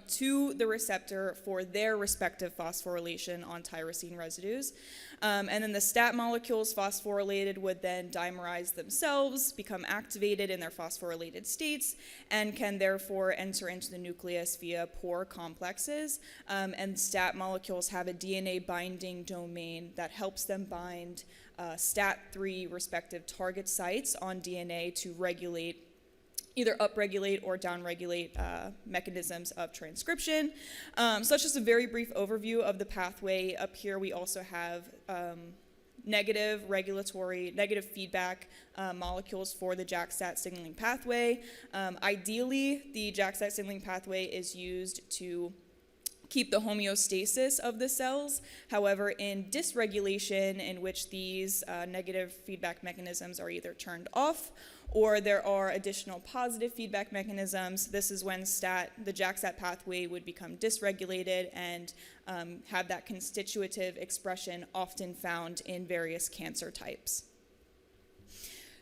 to the receptor for their respective phosphorylation on tyrosine residues. And then the STAT molecules phosphorylated would then dimerize themselves, become activated in their phosphorylated states, and can therefore enter into the nucleus via pore complexes. And STAT molecules have a DNA binding domain that helps them bind STAT3 respective target sites on DNA to regulate, either upregulate or downregulate mechanisms of transcription. So that's just a very brief overview of the pathway. Up here we also have negative feedback molecules for the JAK-STAT signaling pathway. Ideally, the JAK-STAT signaling pathway is used to keep the homeostasis of the cells. However, in dysregulation, in which these negative feedback mechanisms are either turned off or there are additional positive feedback mechanisms, this is when the JAK-STAT pathway would become dysregulated and have that constitutive expression often found in various cancer types.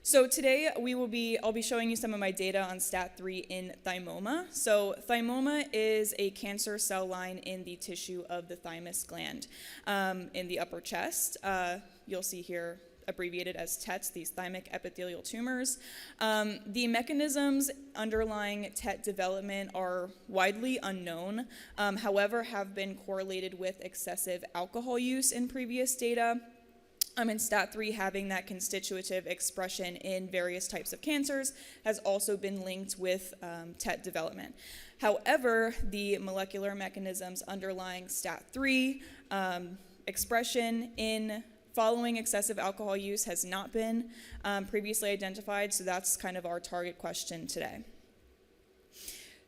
So today I'll be showing you some of my data on STAT3 in thymoma. So thymoma is a cancer cell line in the tissue of the thymus gland in the upper chest. You'll see here abbreviated as TETs, these thymic epithelial tumors. The mechanisms underlying TET development are widely unknown, however, have been correlated with excessive alcohol use in previous data. And STAT3 having that constitutive expression in various types of cancers has also been linked with TET development. However, the molecular mechanisms underlying STAT3 expression in following excessive alcohol use has not been previously identified, so that's kind of our target question today.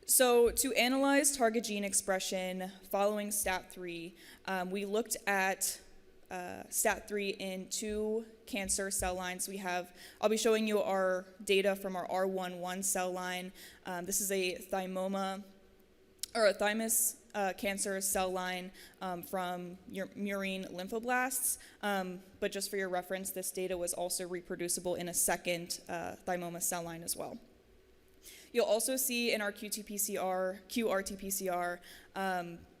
So to analyze target gene expression following STAT3, we looked at STAT3 in 2 cancer cell lines. I'll be showing you our data from our R11 cell line. This is a thymoma, or a thymus cancer cell line from murine lymphoblasts. But just for your reference, this data was also reproducible in a second thymoma cell line as well. You'll also see in our QRT-PCR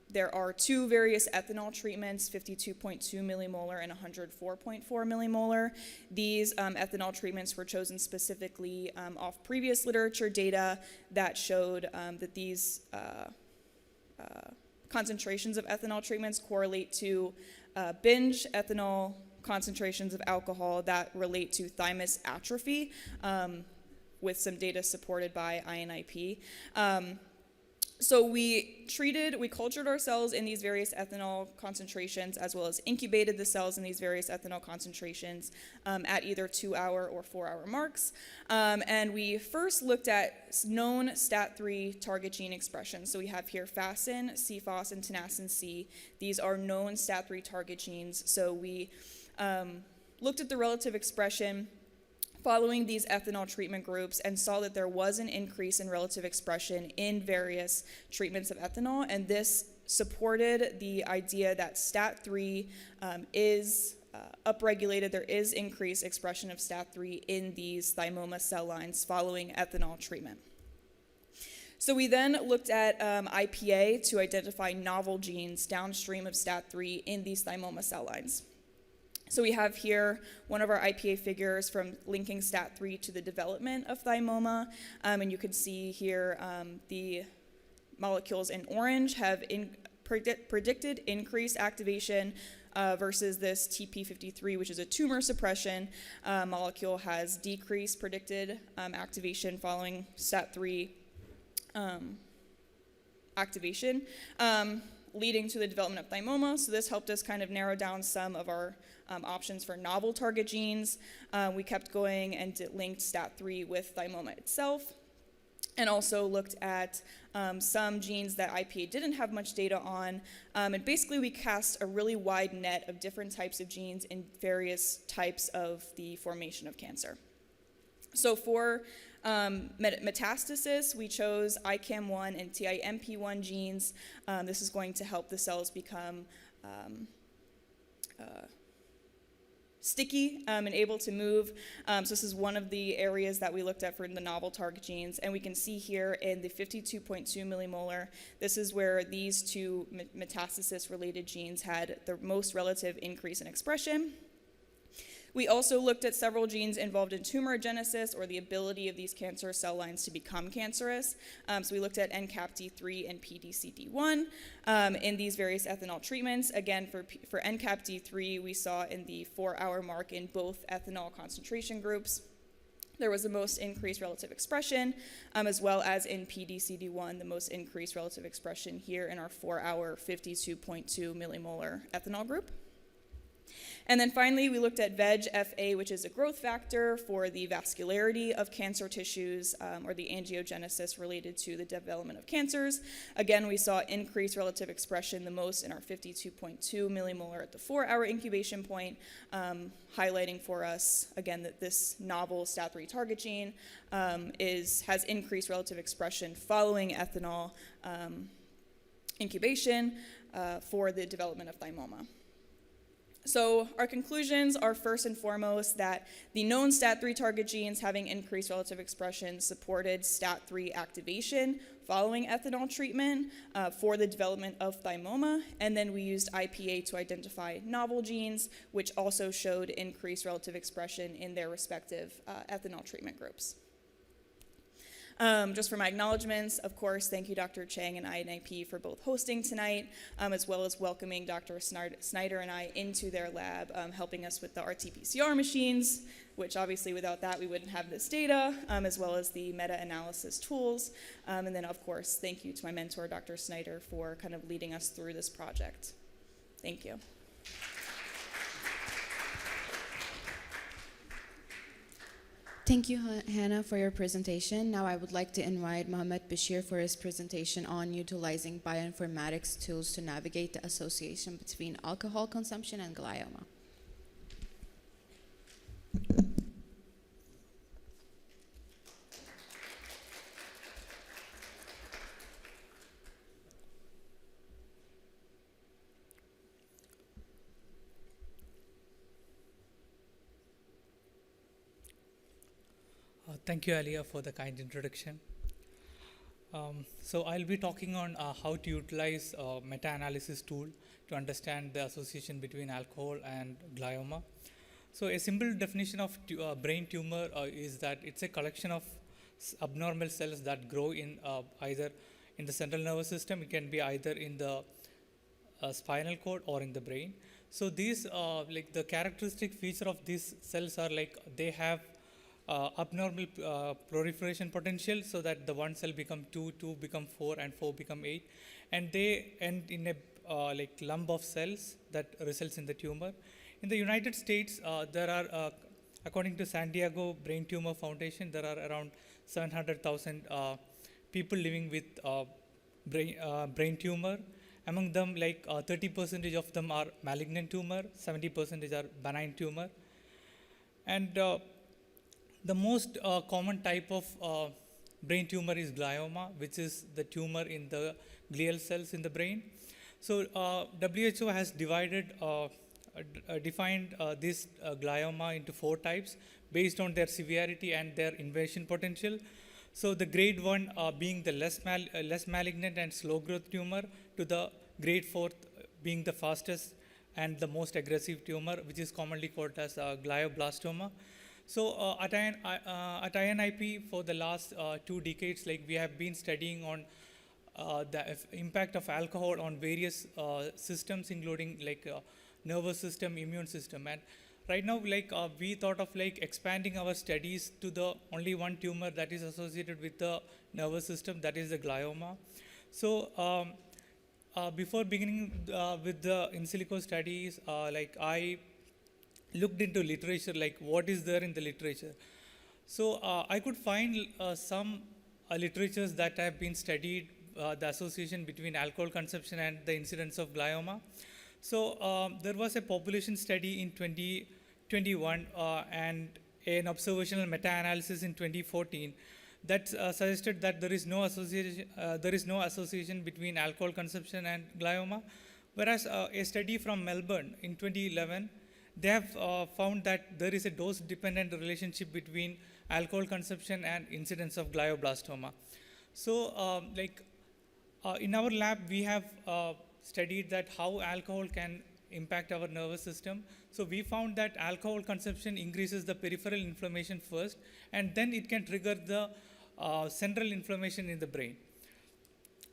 There are two various ethanol treatments, 52.2 millimolar and 104.4 millimolar. These ethanol treatments were chosen specifically off previous literature data that showed that these concentrations of ethanol treatments correlate to binge ethanol concentrations of alcohol that relate to thymus atrophy, with some data supported by INIP. So we cultured our cells in these various ethanol concentrations, as well as incubated the cells in these various ethanol concentrations at either 2-hour or 4-hour marks. And we first looked at known STAT3 target gene expression. So we have here FASN, CFOS, and tenacin C. These are known STAT3 target genes. So we looked at the relative expression following these ethanol treatment groups and saw that there was an increase in relative expression in various treatments of ethanol, and this supported the idea that STAT3 is upregulated. There is increased expression of STAT3 in these thymoma cell lines following ethanol treatment. So we then looked at IPA to identify novel genes downstream of STAT3 in these thymoma cell lines. So we have here one of our IPA figures from linking STAT3 to the development of thymoma, and you can see here the molecules in orange have predicted increased activation versus this TP53, which is a tumor suppression molecule, has decreased predicted activation following STAT3 activation, leading to the development of thymoma. So this helped us kind of narrow down some of our options for novel target genes. We kept going and linked STAT3 with thymoma itself, and also looked at some genes that IPA didn't have much data on. And basically we cast a really wide net of different types of genes in various types of the formation of cancer. So for metastasis, we chose ICAM1 and TIMP1 genes. This is going to help the cells become sticky and able to move. So this is one of the areas that we looked at for the novel target genes. And we can see here in the 52.2 millimolar, this is where these two metastasis-related genes had the most relative increase in expression. We also looked at several genes involved in tumorigenesis, or the ability of these cancer cell lines to become cancerous. So we looked at NCAP-D3 and PDCD1 in these various ethanol treatments. Again, for NCAP-D3, we saw in the 4-hour mark in both ethanol concentration groups, there was the most increased relative expression, as well as in PDCD1, the most increased relative expression here in our 4-hour 52.2 millimolar ethanol group. And then finally, we looked at VEGF-A, which is a growth factor for the vascularity of cancer tissues, or the angiogenesis related to the development of cancers. Again, we saw increased relative expression the most in our 52.2 millimolar at the 4-hour incubation point, highlighting for us, again, that this novel STAT3 target gene has increased relative expression following ethanol incubation for the development of thymoma. So our conclusions are first and foremost that the known STAT3 target genes having increased relative expression supported STAT3 activation following ethanol treatment for the development of thymoma, and then we used IPA to identify novel genes, which also showed increased relative expression in their respective ethanol treatment groups. Just for my acknowledgements, of course, thank you Dr. Chang and INIP for both hosting tonight, as well as welcoming Dr. Snyder and I into their lab, helping us with the RT-PCR machines, which obviously without that we wouldn't have this data, as well as the meta-analysis tools. And then of course, thank you to my mentor, Dr. Snyder, for kind of leading us through this project. Thank you. Thank you, Hannah, for your presentation. Now I would like to invite Mohammed Bashir for his presentation on utilizing bioinformatics tools to navigate the association between alcohol consumption and glioma. Thank you, Aliyah, for the kind introduction. So I'll be talking on how to utilize meta-analysis tool to understand the association between alcohol and glioma. So a simple definition of brain tumor is that it's a collection of abnormal cells that grow in either in the central nervous system. It can be either in the spinal cord or in the brain. So these like the characteristic feature of these cells are like they have abnormal proliferation potential, so that the one cell become 2, 2 become 4, and 4 become 8, and they end in a like lump of cells that results in the tumor. In the United States, there are, according to San Diego Brain Tumor Foundation, there are around 700,000 people living with brain tumor. Among them, like 30% of them are malignant tumor, 70% are benign tumor, and the most common type of brain tumor is glioma, which is the tumor in the glial cells in the brain. So WHO has defined this glioma into 4 types based on their severity and their invasion potential. So the grade 1 being the less malignant and slow growth tumor, to the grade 4 being the fastest and the most aggressive tumor, which is commonly called as glioblastoma. So at INIP for the last 2 decades, like we have been studying on the impact of alcohol on various systems, including like nervous system, immune system, and right now, like we thought of like expanding our studies to the only one tumor that is associated with the nervous system, that is the glioma. So before beginning with the in-silico studies, like I looked into literature, like what is there in the literature. So I could find some literatures that have been studied the association between alcohol consumption and the incidence of glioma. So there was a population study in 2021 and an observational meta-analysis in 2014 that suggested that there is no association between alcohol consumption and glioma, whereas a study from Melbourne in 2011, they have found that there is a dose-dependent relationship between alcohol consumption and incidence of glioblastoma. So in our lab, we have studied that how alcohol can impact our nervous system. So we found that alcohol consumption increases the peripheral inflammation first, and then it can trigger the central inflammation in the brain.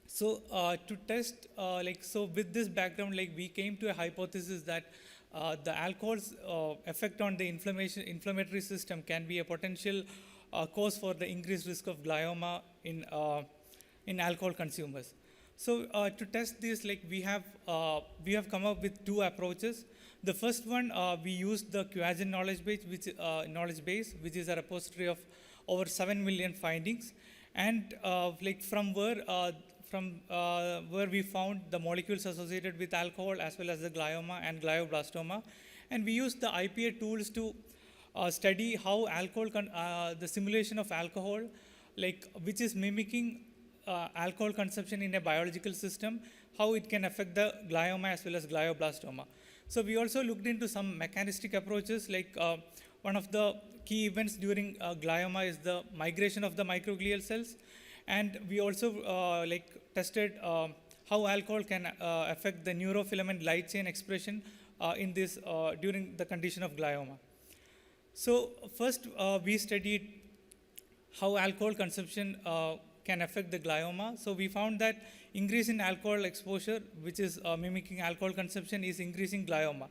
So to test, so with this background, like we came to a hypothesis that the alcohol's effect on the inflammatory system can be a potential cause for the increased risk of glioma in alcohol consumers. So to test this, like we have come up with 2 approaches. The first one, we used the Quagen knowledge base, which is a repository of over 7 million findings, and like from where we found the molecules associated with alcohol as well as the glioma and glioblastoma, and we used the IPA tools to study how alcohol, the simulation of alcohol, like which is mimicking alcohol consumption in a biological system, how it can affect the glioma as well as glioblastoma. So we also looked into some mechanistic approaches, like one of the key events during glioma is the migration of the microglial cells, and we also tested how alcohol can affect the neurofilament light chain expression in this during the condition of glioma. So first we studied how alcohol consumption can affect the glioma. So we found that increase in alcohol exposure, which is mimicking alcohol consumption, is increasing glioma.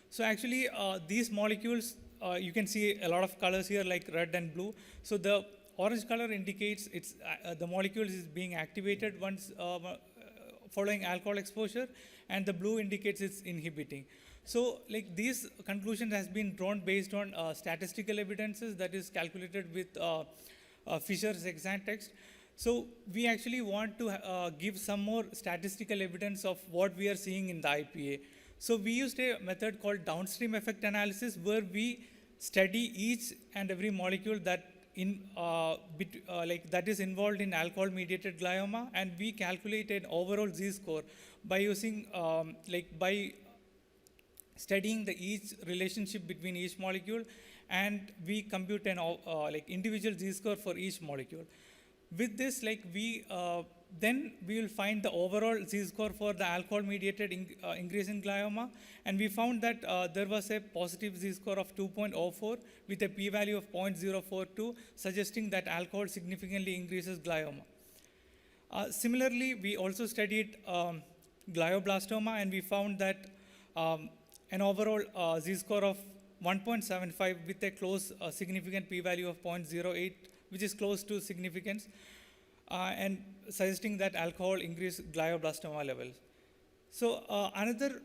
So actually these molecules, you can see a lot of colors here like red and blue. So the orange color indicates it's the molecule is being activated once following alcohol exposure, and the blue indicates it's inhibiting. So like these conclusions has been drawn based on statistical evidences that is calculated with Fisher's exact text. So we actually want to give some more statistical evidence of what we are seeing in the IPA. So we used a method called downstream effect analysis, where we study each and every molecule that that is involved in alcohol-mediated glioma, and we calculate an overall Z-score by using by studying the each relationship between each molecule, and we compute an individual Z-score for each molecule. With this, then we will find the overall z-score for the alcohol-mediated increase in glioma, and we found that there was a positive z-score of 2.04 with a p-value of 0.042, suggesting that alcohol significantly increases glioma. Similarly, we also studied glioblastoma, and we found that an overall z-score of 1.75 with a close significant p-value of 0.08, which is close to significance, and suggesting that alcohol increased glioblastoma levels. So another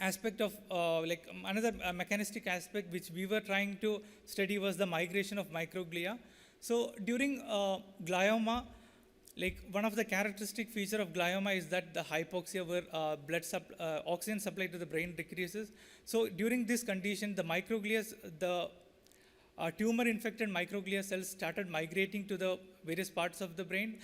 aspect of another mechanistic aspect which we were trying to study was the migration of microglia. So during glioma, one of the characteristic feature of glioma is that the hypoxia, where oxygen supply to the brain decreases. So during this condition, the microglia, the tumor-infected microglia cells started migrating to the various parts of the brain,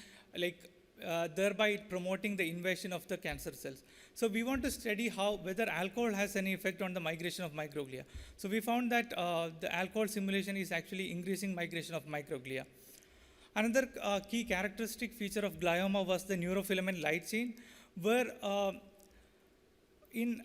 thereby promoting the invasion of the cancer cells. So we want to study whether alcohol has any effect on the migration of microglia. So we found that the alcohol simulation is actually increasing migration of microglia. Another key characteristic feature of glioma was the neurofilament light chain, where in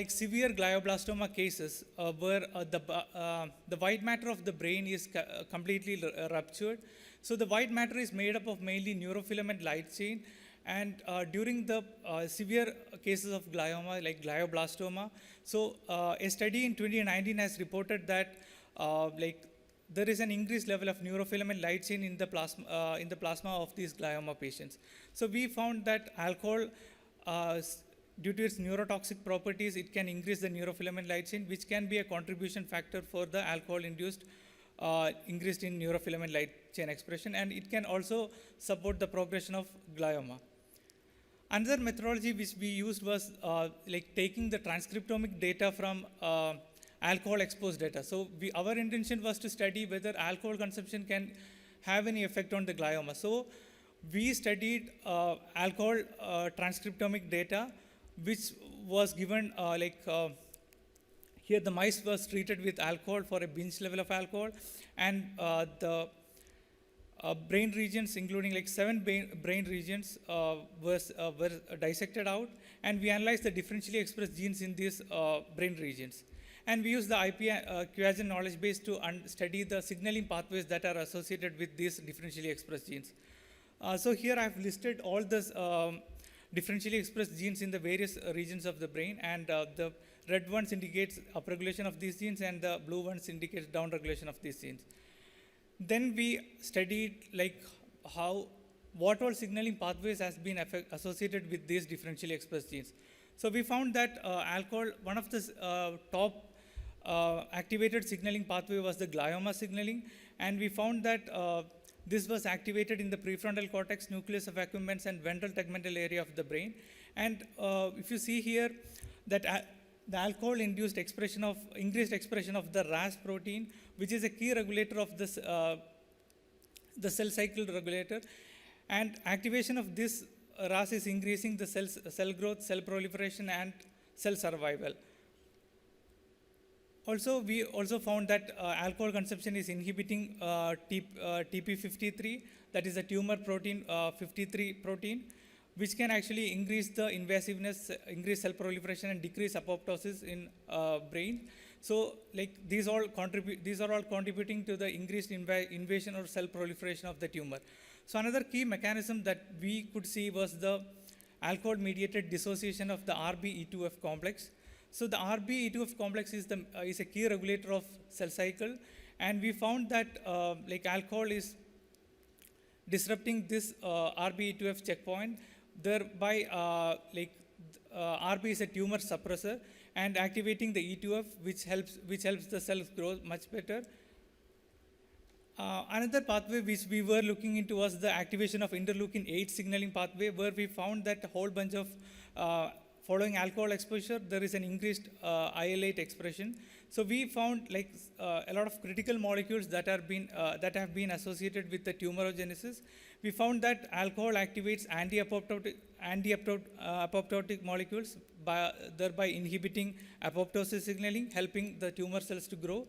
severe glioblastoma cases where the white matter of the brain is completely ruptured. So the white matter is made up of mainly neurofilament light chain, and during the severe cases of glioma, like glioblastoma, so a study in 2019 has reported that there is an increased level of neurofilament light chain in the plasma of these glioma patients. So we found that alcohol, due to its neurotoxic properties, it can increase the neurofilament light chain, which can be a contribution factor for the alcohol-induced increase in neurofilament light chain expression, and it can also support the progression of glioma. Another methodology which we used was taking the transcriptomic data from alcohol-exposed data. So our intention was to study whether alcohol consumption can have any effect on the glioma. So we studied alcohol transcriptomic data, which was given here the mice was treated with alcohol for a binge level of alcohol, and the brain regions, including 7 brain regions, were dissected out, and we analyzed the differentially expressed genes in these brain regions. And we use the IP-QAGEN knowledge base to study the signaling pathways that are associated with these differentially expressed genes. So here I've listed all these differentially expressed genes in the various regions of the brain, and the red ones indicates upregulation of these genes, and the blue ones indicates downregulation of these genes. Then we studied what all signaling pathways has been associated with these differentially expressed genes. So we found that alcohol, one of the top activated signaling pathway was the glioma signaling, and we found that this was activated in the prefrontal cortex, nucleus of accumbens, and ventral tegmental area of the brain. And if you see here that the alcohol-induced increased expression of the RAS protein, which is a key regulator of this, the cell cycle regulator, and activation of this RAS is increasing the cell growth, cell proliferation, and cell survival. Also, we also found that alcohol consumption is inhibiting TP53, that is a tumor protein 53 protein, which can actually increase the invasiveness, increase cell proliferation, and decrease apoptosis in brain. So, these are all contributing to the increased invasion or cell proliferation of the tumor. So, another key mechanism that we could see was the alcohol-mediated dissociation of the RBE2F complex. So the RBE2F complex is a key regulator of cell cycle, and we found that alcohol is disrupting this RBE2F checkpoint. Thereby, RB is a tumor suppressor and activating the E2F, which helps the cells grow much better. Another pathway which we were looking into was the activation of interleukin-8 signaling pathway, where we found that a whole bunch of following alcohol exposure, there is an increased IL-8 expression. So we found a lot of critical molecules that have been associated with the tumorigenesis. We found that alcohol activates anti-apoptotic molecules, thereby inhibiting apoptosis signaling, helping the tumor cells to grow.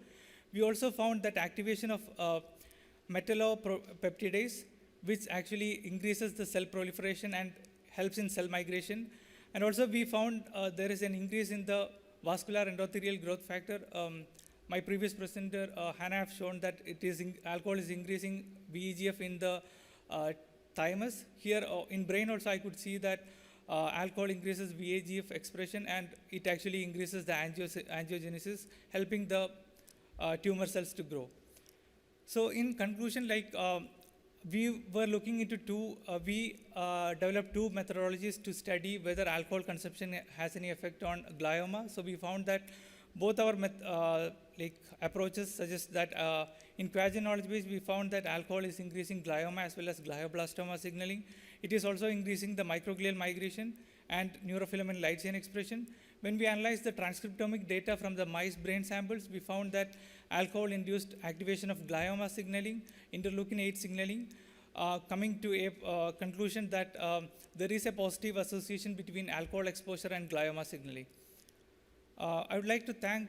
We also found that activation of metallopeptidase, which actually increases the cell proliferation and helps in cell migration. And also we found there is an increase in the vascular endothelial growth factor. My previous presenter, Hannah, have shown that alcohol is increasing VEGF in the thymus. Here in brain also I could see that alcohol increases VEGF expression and it actually increases the angiogenesis, helping the tumor cells to grow. So in conclusion, we were looking into we developed two methodologies to study whether alcohol consumption has any effect on glioma. So we found that both our approaches suggest that in Quadrant knowledge base, we found that alcohol is increasing glioma as well as glioblastoma signaling. It is also increasing the microglial migration and neurofilament light chain expression. When we analyzed the transcriptomic data from the mice brain samples, we found that alcohol induced activation of glioma signaling, interleukin-8 signaling, coming to a conclusion that there is a positive association between alcohol exposure and glioma signaling. I would like to thank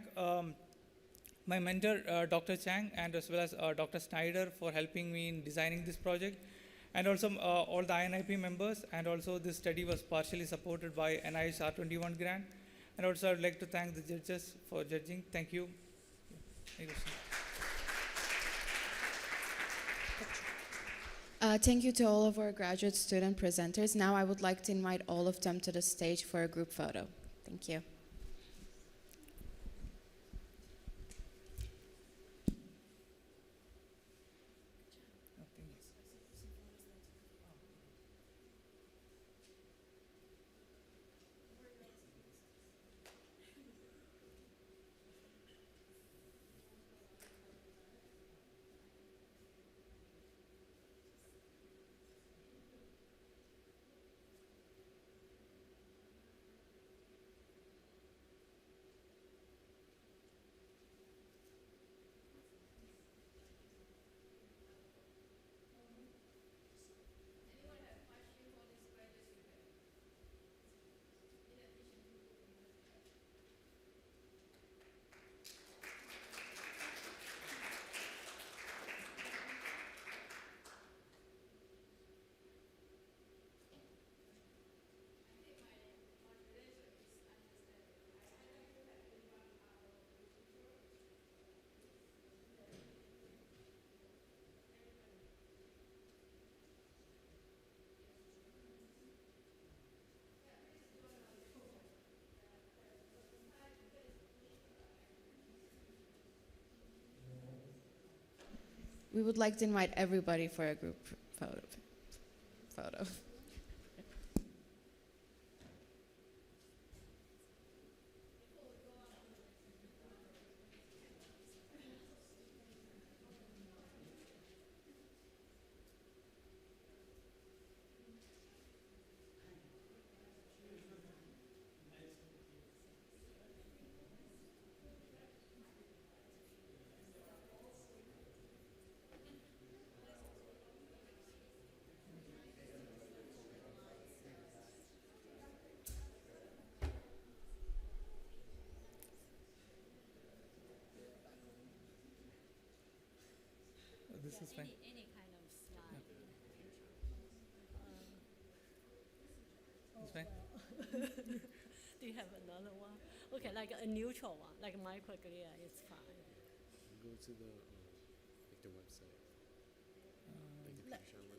my mentor, Dr. Chang, and as well as Dr. Snyder for helping me in designing this project, and also all the INIP members, and also this study was partially supported by NIH R21 grant. And also I would like to thank the judges for judging. Thank you. Thank you. Thank you to all of our graduate student presenters. Now I would like to invite all of them to the stage for a group photo. Thank you. We would like to invite everybody for a group photo. This is fine. Any kind of slide. It's fine. Do you have another one? Okay, like a neutral one, like microglia, it's fine. Go to the website.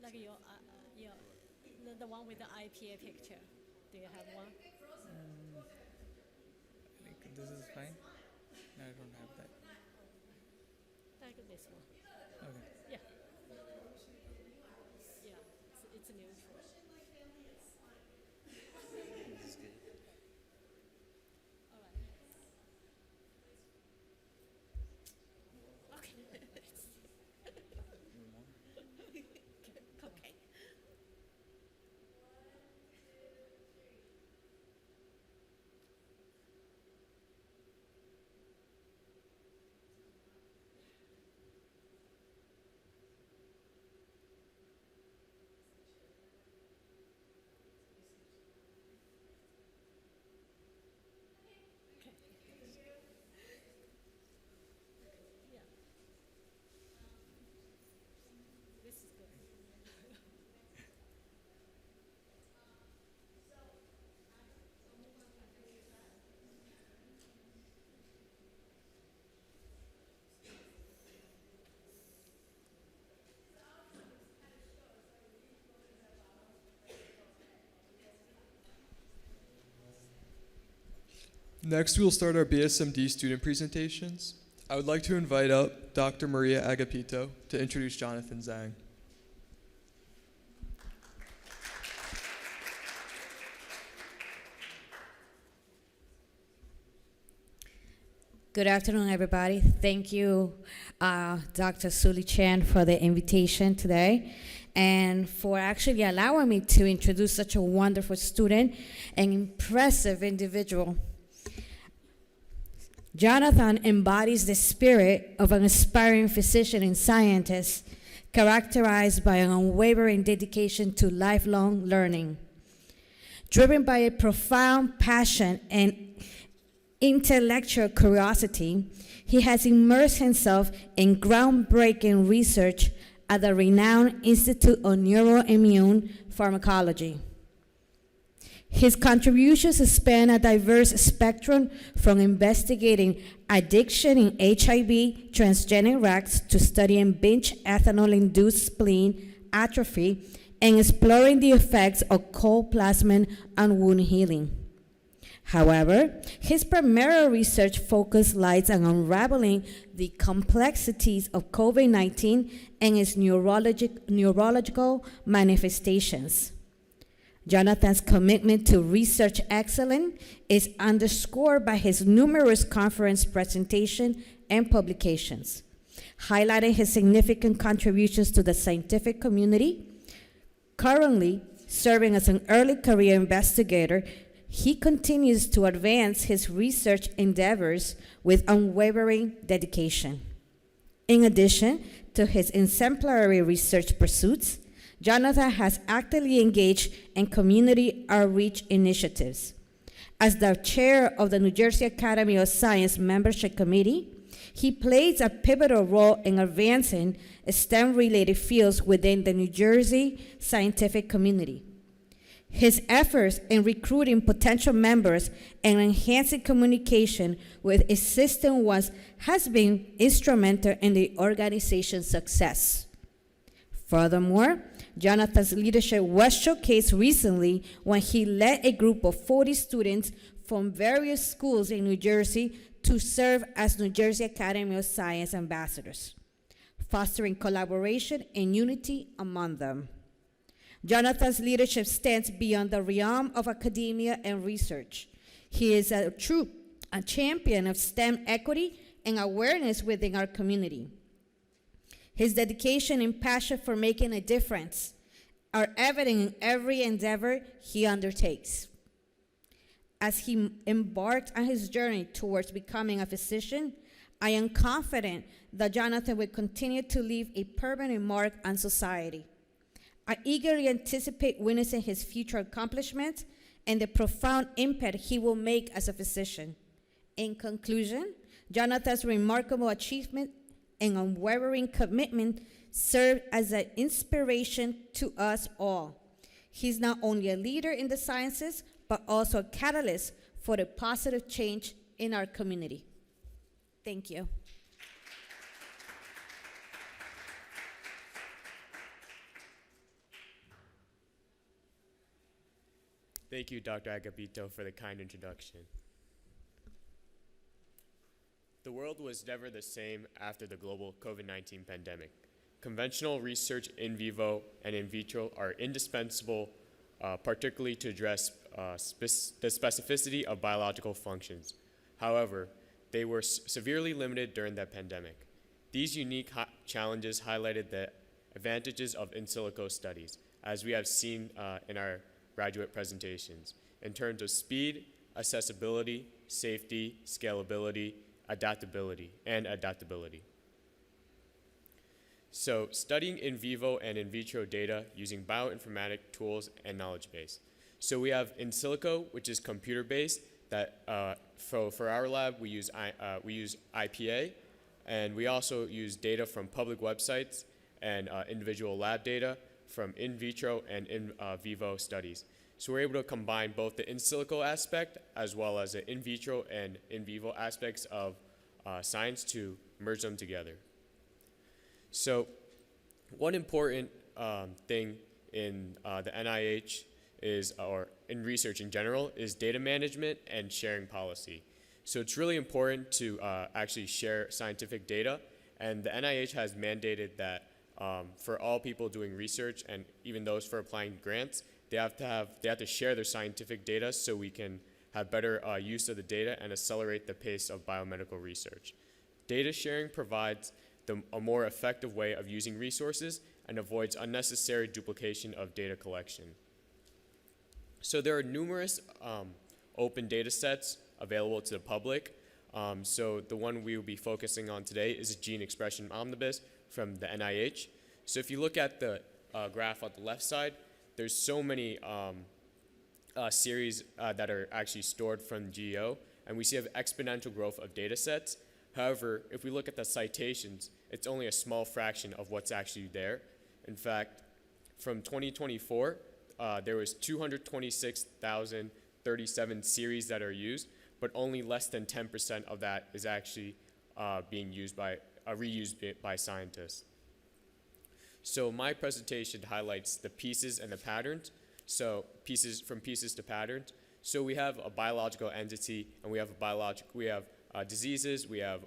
Like your the one with the IPA picture. Do you have one? This is fine. No, I don't have that. Like this one. Okay. Yeah. Yeah, it's neutral. This is good. All right. Okay. Okay. Next, we'll start our BSMD student presentations. I would like to invite up Dr. Maria Agapito to introduce Jonathan Zhang. Good afternoon, everybody. Thank you, Dr. Sulie Chang, for the invitation today and for actually allowing me to introduce such a wonderful student and impressive individual. Jonathan embodies the spirit of an aspiring physician and scientist, characterized by an unwavering dedication to lifelong learning. Driven by a profound passion and intellectual curiosity, he has immersed himself in groundbreaking research at the renowned Institute of Neuroimmune Pharmacology. His contributions span a diverse spectrum from investigating addiction in HIV transgenic rats to studying binge ethanol-induced spleen atrophy and exploring the effects of cold plasma on wound healing. However, his primary research focus lies on unraveling the complexities of COVID-19 and its neurological manifestations. Jonathan's commitment to research excellence is underscored by his numerous conference presentations and publications, highlighting his significant contributions to the scientific community. Currently serving as an early career investigator, he continues to advance his research endeavors with unwavering dedication. In addition to his exemplary research pursuits, Jonathan has actively engaged in community outreach initiatives. As the chair of the New Jersey Academy of Science Membership Committee, he plays a pivotal role in advancing STEM-related fields within the New Jersey scientific community. His efforts in recruiting potential members and enhancing communication with existing ones has been instrumental in the organization's success. Furthermore, Jonathan's leadership was showcased recently when he led a group of 40 students from various schools in New Jersey to serve as New Jersey Academy of Science ambassadors, fostering collaboration and unity among them. Jonathan's leadership stands beyond the realm of academia and research. He is a champion of STEM equity and awareness within our community. His dedication and passion for making a difference are evident in every endeavor he undertakes. As he embarked on his journey towards becoming a physician, I am confident that Jonathan will continue to leave a permanent mark on society. I eagerly anticipate witnessing his future accomplishments and the profound impact he will make as a physician. In conclusion, Jonathan's remarkable achievement and unwavering commitment serve as an inspiration to us all. He's not only a leader in the sciences, but also a catalyst for the positive change in our community. Thank you. Thank you, Dr. Agapito, for the kind introduction. The world was never the same after the global COVID-19 pandemic. Conventional research in vivo and in vitro are indispensable, particularly to address the specificity of biological functions. However, they were severely limited during the pandemic. These unique challenges highlighted the advantages of in-silico studies, as we have seen in our graduate presentations, in terms of speed, accessibility, safety, scalability, adaptability. So studying in vivo and in vitro data using bioinformatic tools and knowledge base. So we have In-silico, which is computer-based, that for our lab we use IPA, and we also use data from public websites and individual lab data from in vitro and in vivo studies. So we're able to combine both the in silico aspect as well as the in vitro and in vivo aspects of science to merge them together. So one important thing in the NIH is, or in research in general, is data management and sharing policy. So it's really important to actually share scientific data, and the NIH has mandated that for all people doing research and even those for applying grants, they have to share their scientific data so we can have better use of the data and accelerate the pace of biomedical research. Data sharing provides a more effective way of using resources and avoids unnecessary duplication of data collection. So there are numerous open data sets available to the public. So the one we will be focusing on today is a gene expression omnibus from the NIH. So if you look at the graph on the left side, there's so many series that are actually stored from GEO, and we see an exponential growth of data sets. However, if we look at the citations, it's only a small fraction of what's actually there. In fact, from 2024, there was 226,037 series that are used, but only less than 10% of that is actually being used by, reused by scientists. So my presentation highlights the pieces and the patterns. So pieces to patterns. So we have a biological entity, and we have diseases, we have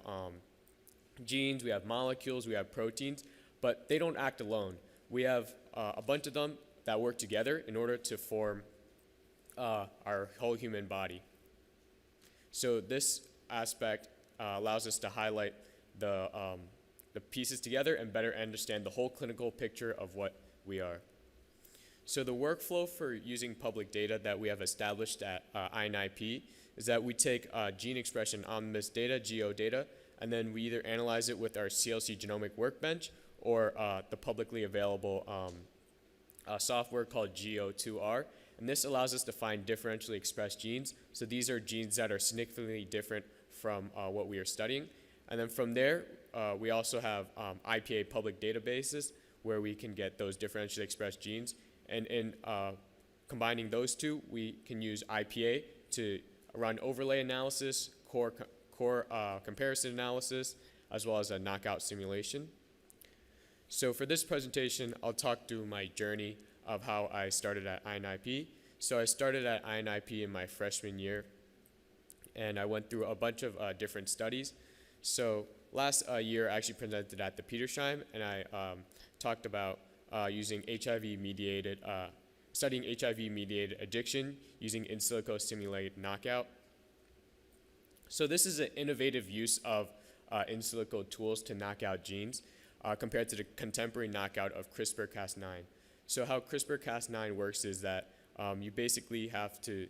genes, we have molecules, we have proteins, but they don't act alone. We have a bunch of them that work together in order to form our whole human body. So this aspect allows us to highlight the pieces together and better understand the whole clinical picture of what we are. So the workflow for using public data that we have established at INIP is that we take gene expression omnibus data, GEO data, and then we either analyze it with our CLC genomic workbench or the publicly available software called GEO2R. And this allows us to find differentially expressed genes. So these are genes that are significantly different from what we are studying. And then from there, we also have IPA public databases where we can get those differentially expressed genes. And in combining those two, we can use IPA to run overlay analysis, core comparison analysis, as well as a knockout simulation. So for this presentation, I'll talk through my journey of how I started at INIP. So I started at INIP in my freshman year, and I went through a bunch of different studies. So last year, I actually presented at the Petersheim, and I talked about using studying HIV-mediated addiction using in-silico simulated knockout. So this is an innovative use of in-silico tools to knock out genes compared to the contemporary knockout of CRISPR-Cas9. So how CRISPR-Cas9 works is that you basically have to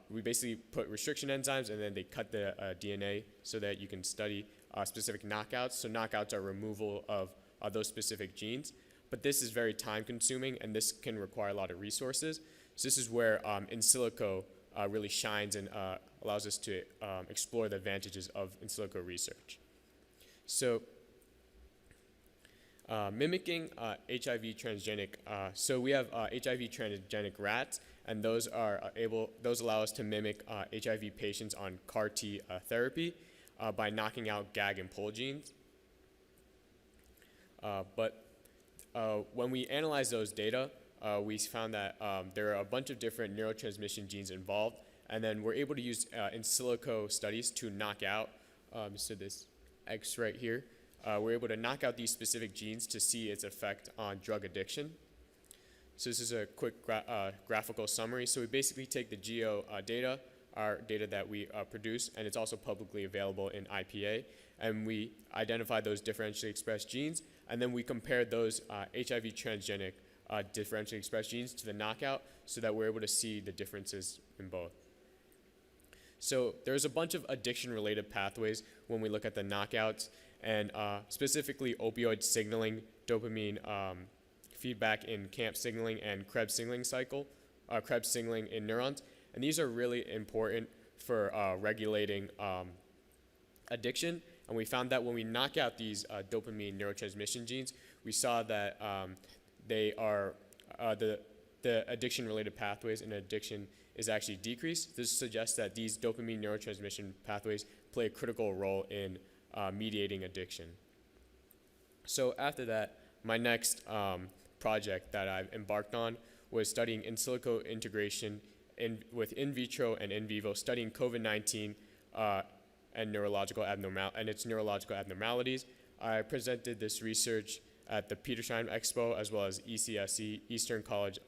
we basically put restriction enzymes and then they cut the DNA so that you can study specific knockouts. So knockouts are removal of those specific genes. But this is very time consuming and this can require a lot of resources. So this is where in-silico really shines and allows us to explore the advantages of in-silico research. So mimicking HIV transgenic, so we have HIV transgenic rats, and those allow us to mimic HIV patients on CAR T therapy by knocking out GAG and POL genes. But when we analyze those data, we found that there are a bunch of different neurotransmission genes involved, and then we're able to use in silico studies to knock out, so this X right here, we're able to knock out these specific genes to see its effect on drug addiction. So this is a quick graphical summary. So we basically take the GEO data, our data that we produce, and it's also publicly available in IPA, and we identify those differentially expressed genes, and then we compare those HIV transgenic differentially expressed genes to the knockout so that we're able to see the differences in both. So there's a bunch of addiction-related pathways when we look at the knockouts, and specifically opioid signaling, dopamine feedback in CAMP signaling, and Krebs signaling cycle, Krebs signaling in neurons. And these are really important for regulating addiction. And we found that when we knock out these dopamine neurotransmission genes, we saw that they are the addiction-related pathways in addiction is actually decreased. This suggests that these dopamine neurotransmission pathways play a critical role in mediating addiction. So after that, my next project that I've embarked on was studying in silico integration with in vitro and in vivo, studying COVID-19 and its neurological abnormalities. I presented this research at the Petersheim Expo as well as ECSC, Eastern College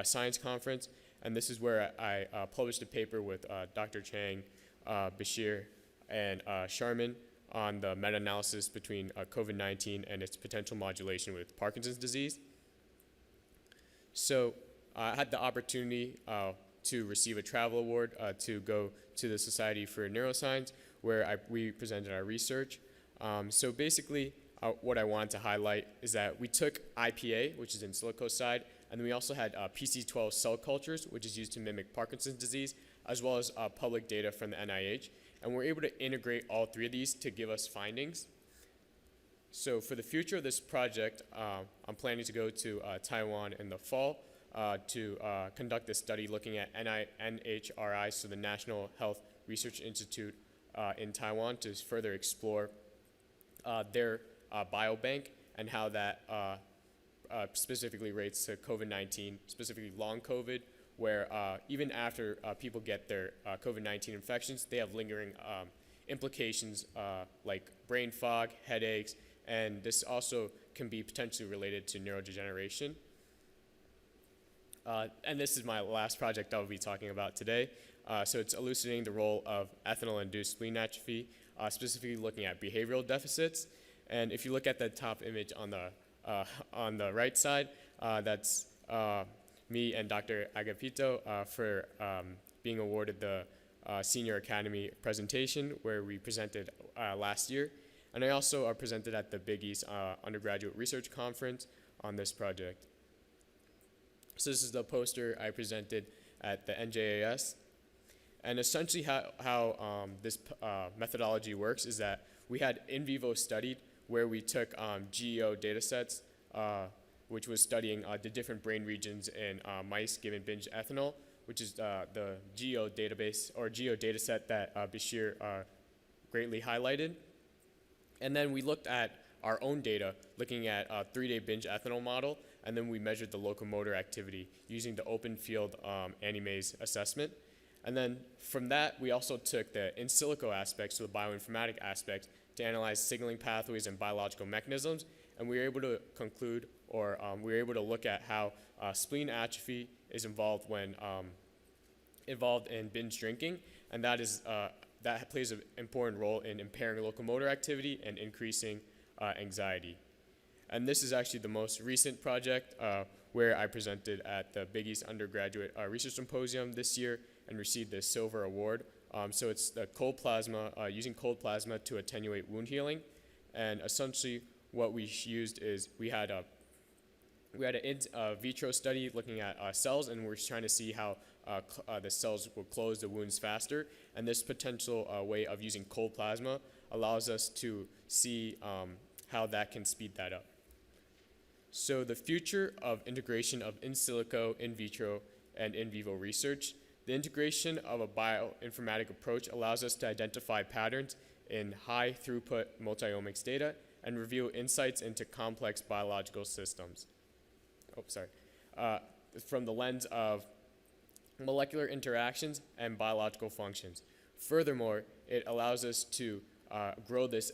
Science Conference, and this is where I published a paper with Dr. Chang, Bashir, and Sharman on the meta-analysis between COVID-19 and its potential modulation with Parkinson's disease. So I had the opportunity to receive a travel award to go to the Society for Neuroscience, where we presented our research. So basically, what I wanted to highlight is that we took IPA, which is in-silico side, and then we also had PC12 cell cultures, which is used to mimic Parkinson's disease, as well as public data from the NIH. And we're able to integrate all three of these to give us findings. So for the future of this project, I'm planning to go to Taiwan in the fall to conduct this study looking at NHRI, so the National Health Research Institute in Taiwan, to further explore their biobank and how that specifically rates to COVID-19, specifically long COVID, where even after people get their COVID-19 infections, they have lingering implications like brain fog, headaches, and this also can be potentially related to neurodegeneration. And this is my last project I'll be talking about today. So it's elucidating the role of ethanol-induced spleen atrophy, specifically looking at behavioral deficits. And if you look at the top image on the right side, that's me and Dr. Agapito for being awarded the Senior Academy presentation, where we presented last year. And I also presented at the Big East Undergraduate Research Conference on this project. So this is the poster I presented at the NJAS. And essentially how this methodology works is that we had in vivo studied, where we took GEO data sets, which was studying the different brain regions in mice given binge ethanol, which is the GEO database or GEO data set that Bashir greatly highlighted. And then we looked at our own data, looking at a 3-day binge ethanol model, and then we measured the locomotor activity using the open field anti-maze assessment. And then from that, we also took the in silico aspects, so the bioinformatic aspects, to analyze signaling pathways and biological mechanisms. And we were able to conclude, or we were able to look at how spleen atrophy is involved in binge drinking, and that plays an important role in impairing locomotor activity and increasing anxiety. And this is actually the most recent project where I presented at the Big East Undergraduate Research Symposium this year and received the Silver Award. So it's the cold plasma, using cold plasma to attenuate wound healing. And essentially what we used is we had an in vitro study looking at cells, and we're trying to see how the cells will close the wounds faster. And this potential way of using cold plasma allows us to see how that can speed that up. So the future of integration of in silico, in vitro, and in vivo research. The integration of a bioinformatic approach allows us to identify patterns in high throughput multiomics data and reveal insights into complex biological systems. From the lens of molecular interactions and biological functions. Furthermore, it allows us to grow this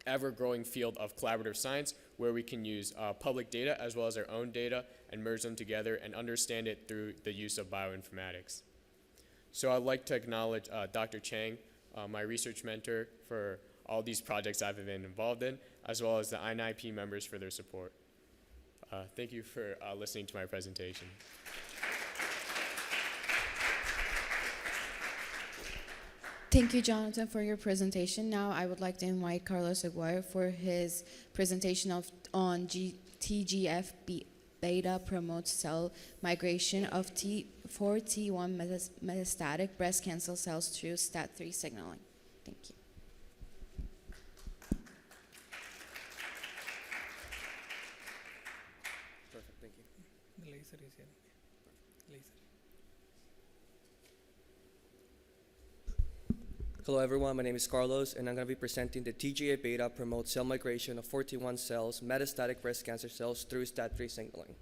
ever-growing field of collaborative science, where we can use public data as well as our own data and merge them together and understand it through the use of bioinformatics. So I'd like to acknowledge Dr. Chang, my research mentor, for all these projects I've been involved in, as well as the INIP members for their support. Thank you for listening to my presentation. Thank you, Jonathan, for your presentation. Now I would like to invite Carlos Aguirre for his presentation on TGF-beta promotes cell migration of for T1 metastatic breast cancer cells through STAT3 signaling. Thank you. Perfect, thank you. The laser is here. Laser. Hello everyone, my name is Carlos, and I'm going to be presenting the TGF-beta promotes cell migration of 41 cells, metastatic breast cancer cells through STAT3 signaling.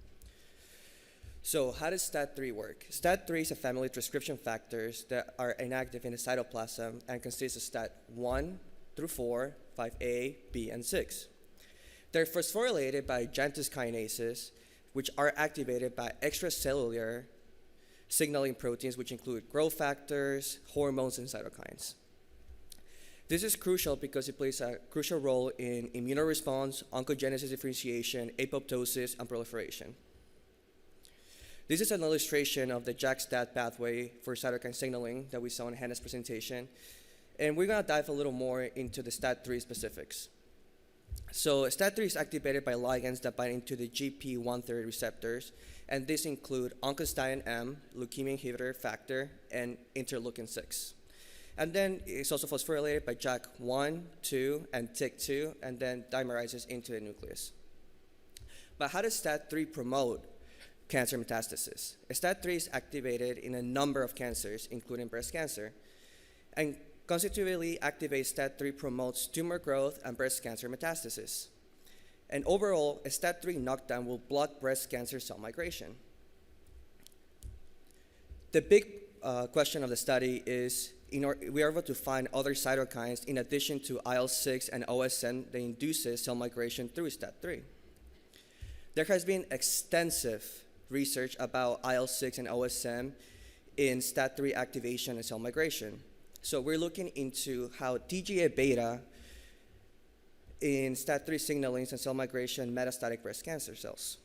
So how does STAT3 work? STAT3 is a family of transcription factors that are inactive in the cytoplasm and consists of STAT1 through 4, 5A, B, and 6. They're phosphorylated by jantus kinases, which are activated by extracellular signaling proteins, which include growth factors, hormones, and cytokines. This is crucial because it plays a crucial role in immunoresponse, oncogenesis differentiation, apoptosis, and proliferation. This is an illustration of the JAK-STAT pathway for cytokine signaling that we saw in Hannah's presentation. And we're gonna dive a little more into the STAT3 specifics. So STAT3 is activated by ligands that bind into the GP130 receptors, and these include oncostatin M, leukemia inhibitor factor, and interleukin-6. And then it's also phosphorylated by JAK1, 2, and TYK2, and then dimerizes into the nucleus. But how does STAT3 promote cancer metastasis? STAT3 is activated in a number of cancers, including breast cancer, and constitutively activates STAT3 promotes tumor growth and breast cancer metastasis. And overall, a STAT3 knockdown will block breast cancer cell migration. The big question of the study is, we are able to find other cytokines in addition to IL-6 and OSM that induces cell migration through STAT3. There has been extensive research about IL-6 and OSM in STAT3 activation and cell migration. So we're looking into how TGA-beta in STAT3 signaling and cell migration in metastatic breast cancer cells.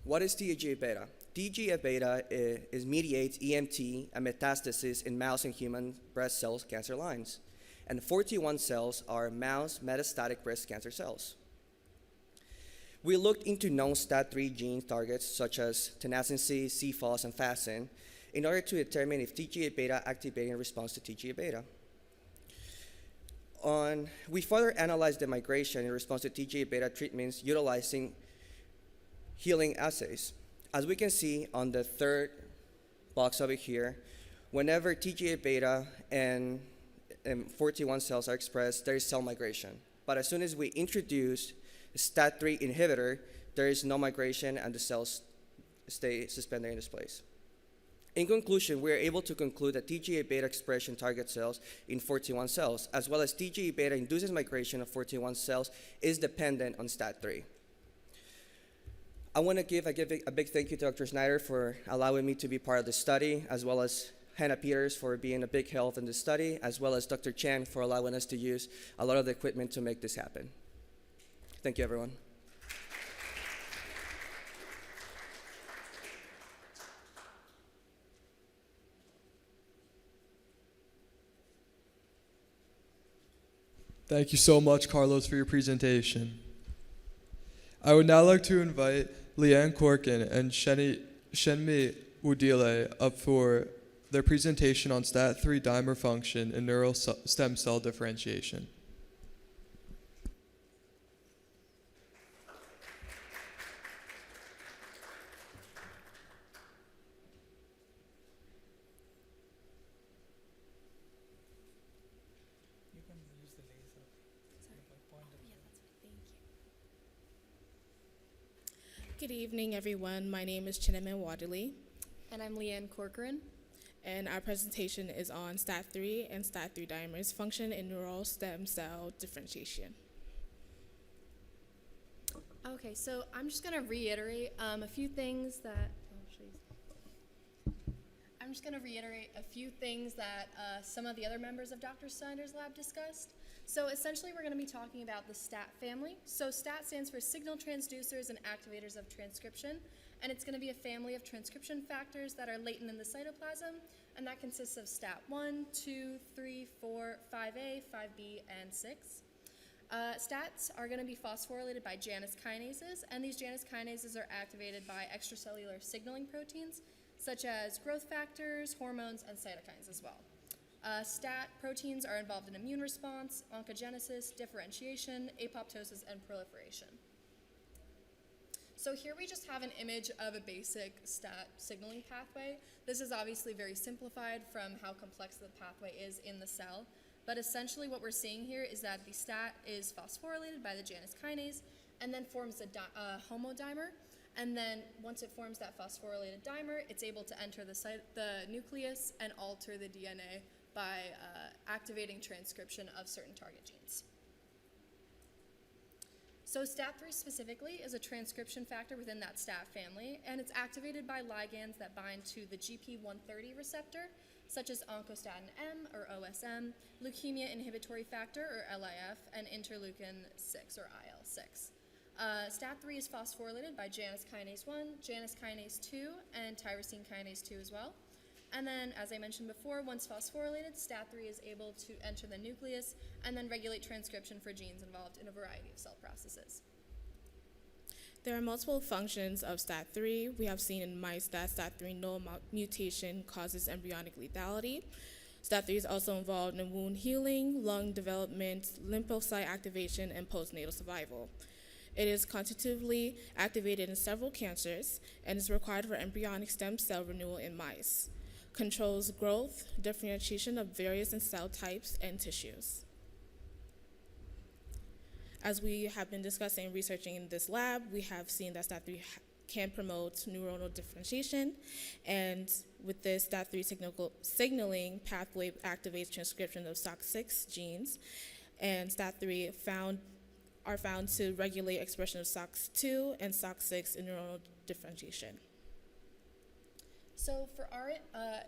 What is TGA-beta? TGA-beta mediates EMT and metastasis in mouse and human breast cells cancer lines. And 41 cells are mouse metastatic breast cancer cells. We looked into known STAT3 gene targets such as tenascin C, CFOS, and FASN in order to determine if TGA-beta activating in response to TGA-beta. We further analyzed the migration in response to TGA-beta treatments utilizing healing assays. As we can see on the third box over here, whenever TGA-beta and 41 cells are expressed, there is cell migration. But as soon as we introduce STAT3 inhibitor, there is no migration and the cells stay suspended in this place. In conclusion, we are able to conclude that TGA-beta expression target cells in 41 cells, as well as TGA-beta induces migration of 41 cells, is dependent on STAT3. I want to give a big thank you to Dr. Snyder for allowing me to be part of the study, as well as Hannah Peters for being a big help in this study, as well as Dr. Chang for allowing us to use a lot of the equipment to make this happen. Thank you, everyone. Thank you so much, Carlos, for your presentation. I would now like to invite Leanne Corkin and Shenmi Udile up for their presentation on STAT3 dimer function and neural stem cell differentiation. Good evening, everyone. My name is Chinaman Wadley. And I'm Leanne Corcoran. And our presentation is on STAT3 and STAT3 dimers function in neural stem cell differentiation. Okay, so I'm just going to reiterate a few things that, some of the other members of Dr. Snyder's lab discussed. So essentially, we're going to be talking about the STAT family. So STAT stands for signal transducers and activators of transcription, and it's going to be a family of transcription factors that are latent in the cytoplasm, and that consists of STAT1, 2, 3, 4, 5A, 5B, and 6. STATs are going to be phosphorylated by Janus kinases, and these Janus kinases are activated by extracellular signaling proteins, such as growth factors, hormones, and cytokines as well. STAT proteins are involved in immune response, oncogenesis, differentiation, apoptosis, and proliferation. So here we just have an image of a basic STAT signaling pathway. This is obviously very simplified from how complex the pathway is in the cell, but essentially what we're seeing here is that the STAT is phosphorylated by the Janus kinase and then forms a homodimer, And then once it forms that phosphorylated dimer, it's able to enter the nucleus and alter the DNA by activating transcription of certain target genes. So STAT3 specifically is a transcription factor within that STAT family, and it's activated by ligands that bind to the GP130 receptor, such as oncostatin M or OSM, leukemia inhibitory factor or LIF, and interleukin 6 or IL-6. STAT3 is phosphorylated by Janus kinase 1, Janus kinase 2, and tyrosine kinase 2 as well. And then, as I mentioned before, once phosphorylated, STAT3 is able to enter the nucleus and then regulate transcription for genes involved in a variety of cell processes. There are multiple functions of STAT3. We have seen in mice that STAT3 null mutation causes embryonic lethality. STAT3 is also involved in wound healing, lung development, lymphocyte activation, and postnatal survival. It is constitutively activated in several cancers and is required for embryonic stem cell renewal in mice. Controls growth, differentiation of various cell types and tissues. As we have been discussing and researching in this lab, we have seen that STAT3 can promote neuronal differentiation, and with this, STAT3 signaling pathway activates transcription of SOX6 genes, and STAT3 are found to regulate expression of SOX2 and SOX6 in neuronal differentiation. So for our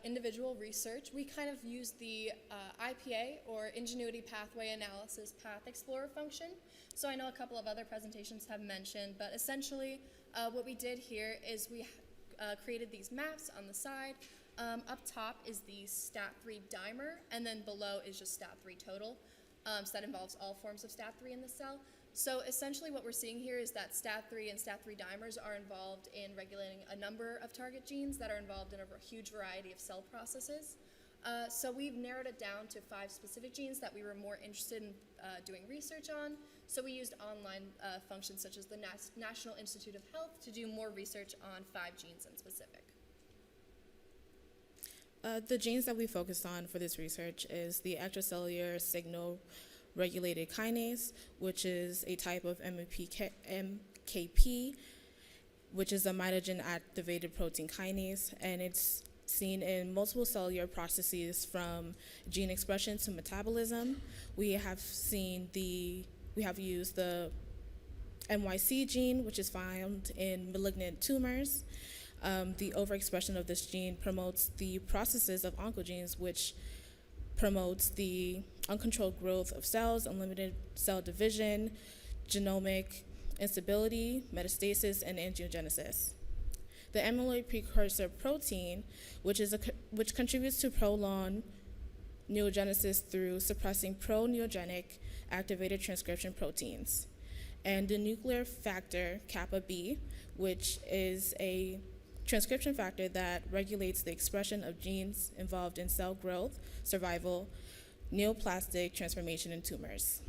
individual research, we kind of use the IPA, or Ingenuity Pathway Analysis Path Explorer function. So I know a couple of other presentations have mentioned, but essentially what we did here is we created these maps on the side. Up top is the STAT3 dimer, and then below is just STAT3 total. So that involves all forms of STAT3 in the cell. So essentially what we're seeing here is that STAT3 and STAT3 dimers are involved in regulating a number of target genes that are involved in a huge variety of cell processes. So we've narrowed it down to 5 specific genes that we were more interested in doing research on. So we used online functions such as the National Institute of Health to do more research on 5 genes in specific. The genes that we focused on for this research is the extracellular signal regulated kinase, which is a type of MKP, which is a mitogen activated protein kinase, and it's seen in multiple cellular processes from gene expression to metabolism. We have used the NYC gene, which is found in malignant tumors. The overexpression of this gene promotes the processes of oncogenes, which promotes the uncontrolled growth of cells, unlimited cell division, genomic instability, metastasis, and angiogenesis. The amyloid precursor protein, which contributes to prolonged neogenesis through suppressing pro-neogenic activated transcription proteins. And the nuclear factor kappa B, which is a transcription factor that regulates the expression of genes involved in cell growth, survival, neoplastic transformation in tumors.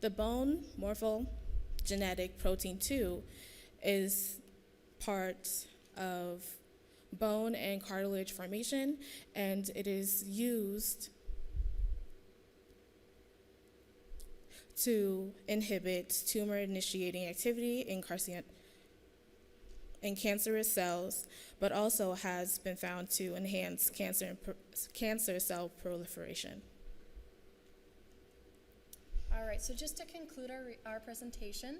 The bone morphogenetic protein 2 is part of bone and cartilage formation, and it is used to inhibit tumor-initiating activity in cancerous cells, but also has been found to enhance cancer cell proliferation. All right, so just to conclude our presentation,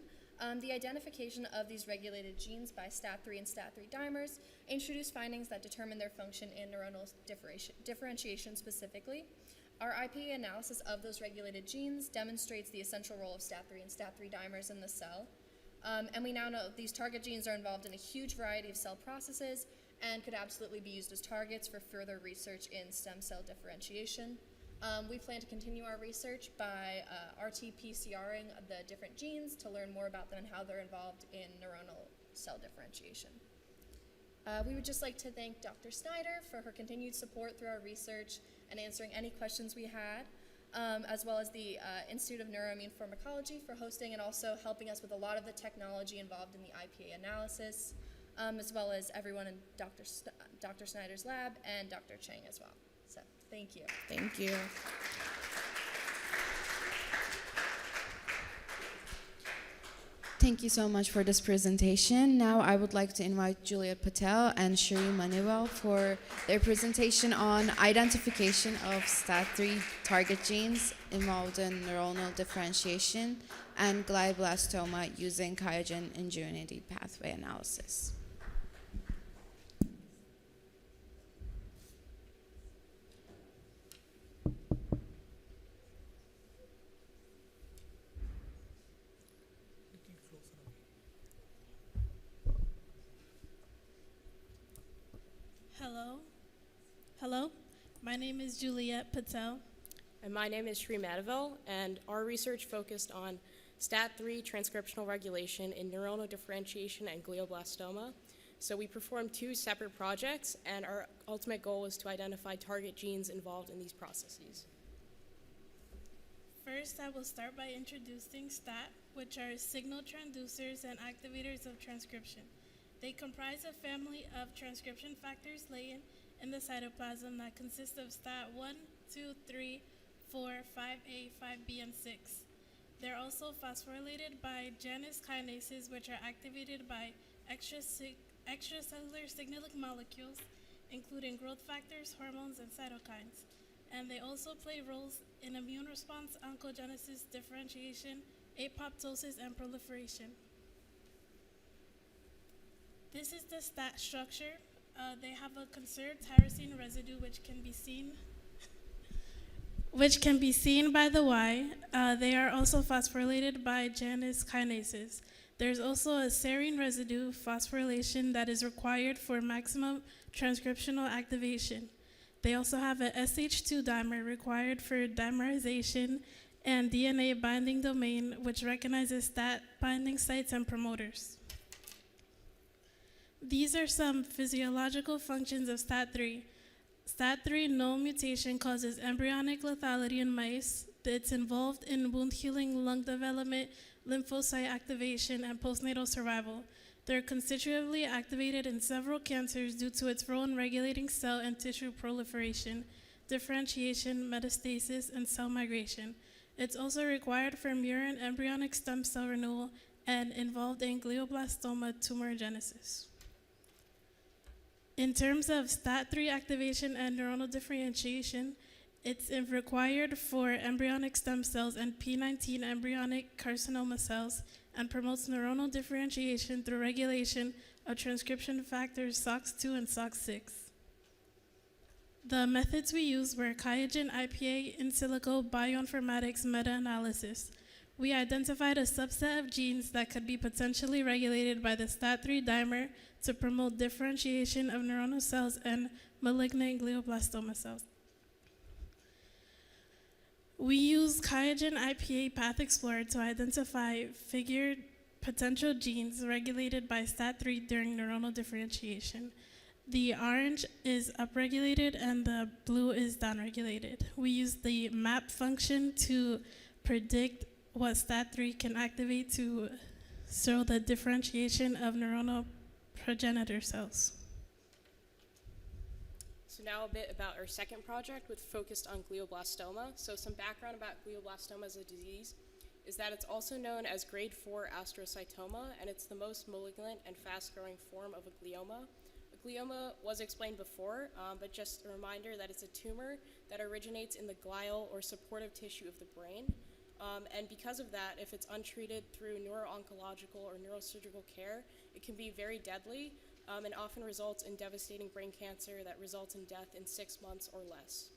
the identification of these regulated genes by STAT3 and STAT3 dimers introduced findings that determine their function in neuronal differentiation specifically. Our IPA analysis of those regulated genes demonstrates the essential role of STAT3 and STAT3 dimers in the cell. And we now know these target genes are involved in a huge variety of cell processes and could absolutely be used as targets for further research in stem cell differentiation. We plan to continue our research by RT-PCRing the different genes to learn more about them and how they're involved in neuronal cell differentiation. We would just like to thank Dr. Snyder for her continued support through our research and answering any questions we had, as well as the Institute of Neuroimmune Pharmacology for hosting and also helping us with a lot of the technology involved in the IPA analysis, as well as everyone in Dr. Snyder's lab and Dr. Chang as well. So, thank you. Thank you. Thank you so much for this presentation. Now I would like to invite Juliet Patel and Shri Manuel for their presentation on identification of STAT3 target genes involved in neuronal differentiation and glioblastoma using collagen ingenuity pathway analysis. Hello, my name is Juliet Patel. And my name is Shri Madhavel, and our research focused on STAT3 transcriptional regulation in neuronal differentiation and glioblastoma. So we performed 2 separate projects, and our ultimate goal was to identify target genes involved in these processes. First, I will start by introducing STAT, which are signal transducers and activators of transcription. They comprise a family of transcription factors latent in the cytoplasm that consist of STAT1, 2, 3, 4, 5A, 5B, and 6. They're also phosphorylated by Janus kinases, which are activated by extracellular signaling molecules, including growth factors, hormones, and cytokines. And they also play roles in immune response, oncogenesis, differentiation, apoptosis, and proliferation. This is the STAT structure. They have a conserved tyrosine residue, which can be seen by the Y. They are also phosphorylated by Janus kinases. There's also a serine residue phosphorylation that is required for maximum transcriptional activation. They also have a SH2 dimer required for dimerization and DNA binding domain, which recognizes STAT binding sites and promoters. These are some physiological functions of STAT3. STAT3 null mutation causes embryonic lethality in mice. It's involved in wound healing, lung development, lymphocyte activation, and postnatal survival. They're constitutively activated in several cancers due to its role in regulating cell and tissue proliferation, differentiation, metastasis, and cell migration. It's also required for murine embryonic stem cell renewal and involved in glioblastoma tumorigenesis. In terms of STAT3 activation and neuronal differentiation, it's required for embryonic stem cells and P19 embryonic carcinoma cells and promotes neuronal differentiation through regulation of transcription factors SOX2 and SOX6. The methods we used were QIAGEN, IPA, In-silico, bioinformatics, meta-analysis. We identified a subset of genes that could be potentially regulated by the STAT3 dimer to promote differentiation of neuronal cells and malignant glioblastoma cells. We use QIAGEN IPA Path Explorer to identify figured potential genes regulated by STAT3 during neuronal differentiation. The orange is upregulated and the blue is downregulated. We use the map function to predict what STAT3 can activate to show the differentiation of neuronal progenitor cells. So now a bit about our second project, which focused on glioblastoma. So some background about glioblastoma as a disease is that it's also known as grade 4 astrocytoma, and it's the most malignant and fast-growing form of a glioma. A glioma was explained before, but just a reminder that it's a tumor that originates in the glial or supportive tissue of the brain. And because of that, if it's untreated through neuro-oncological or neurosurgical care, it can be very deadly and often results in devastating brain cancer that results in death in 6 months or less.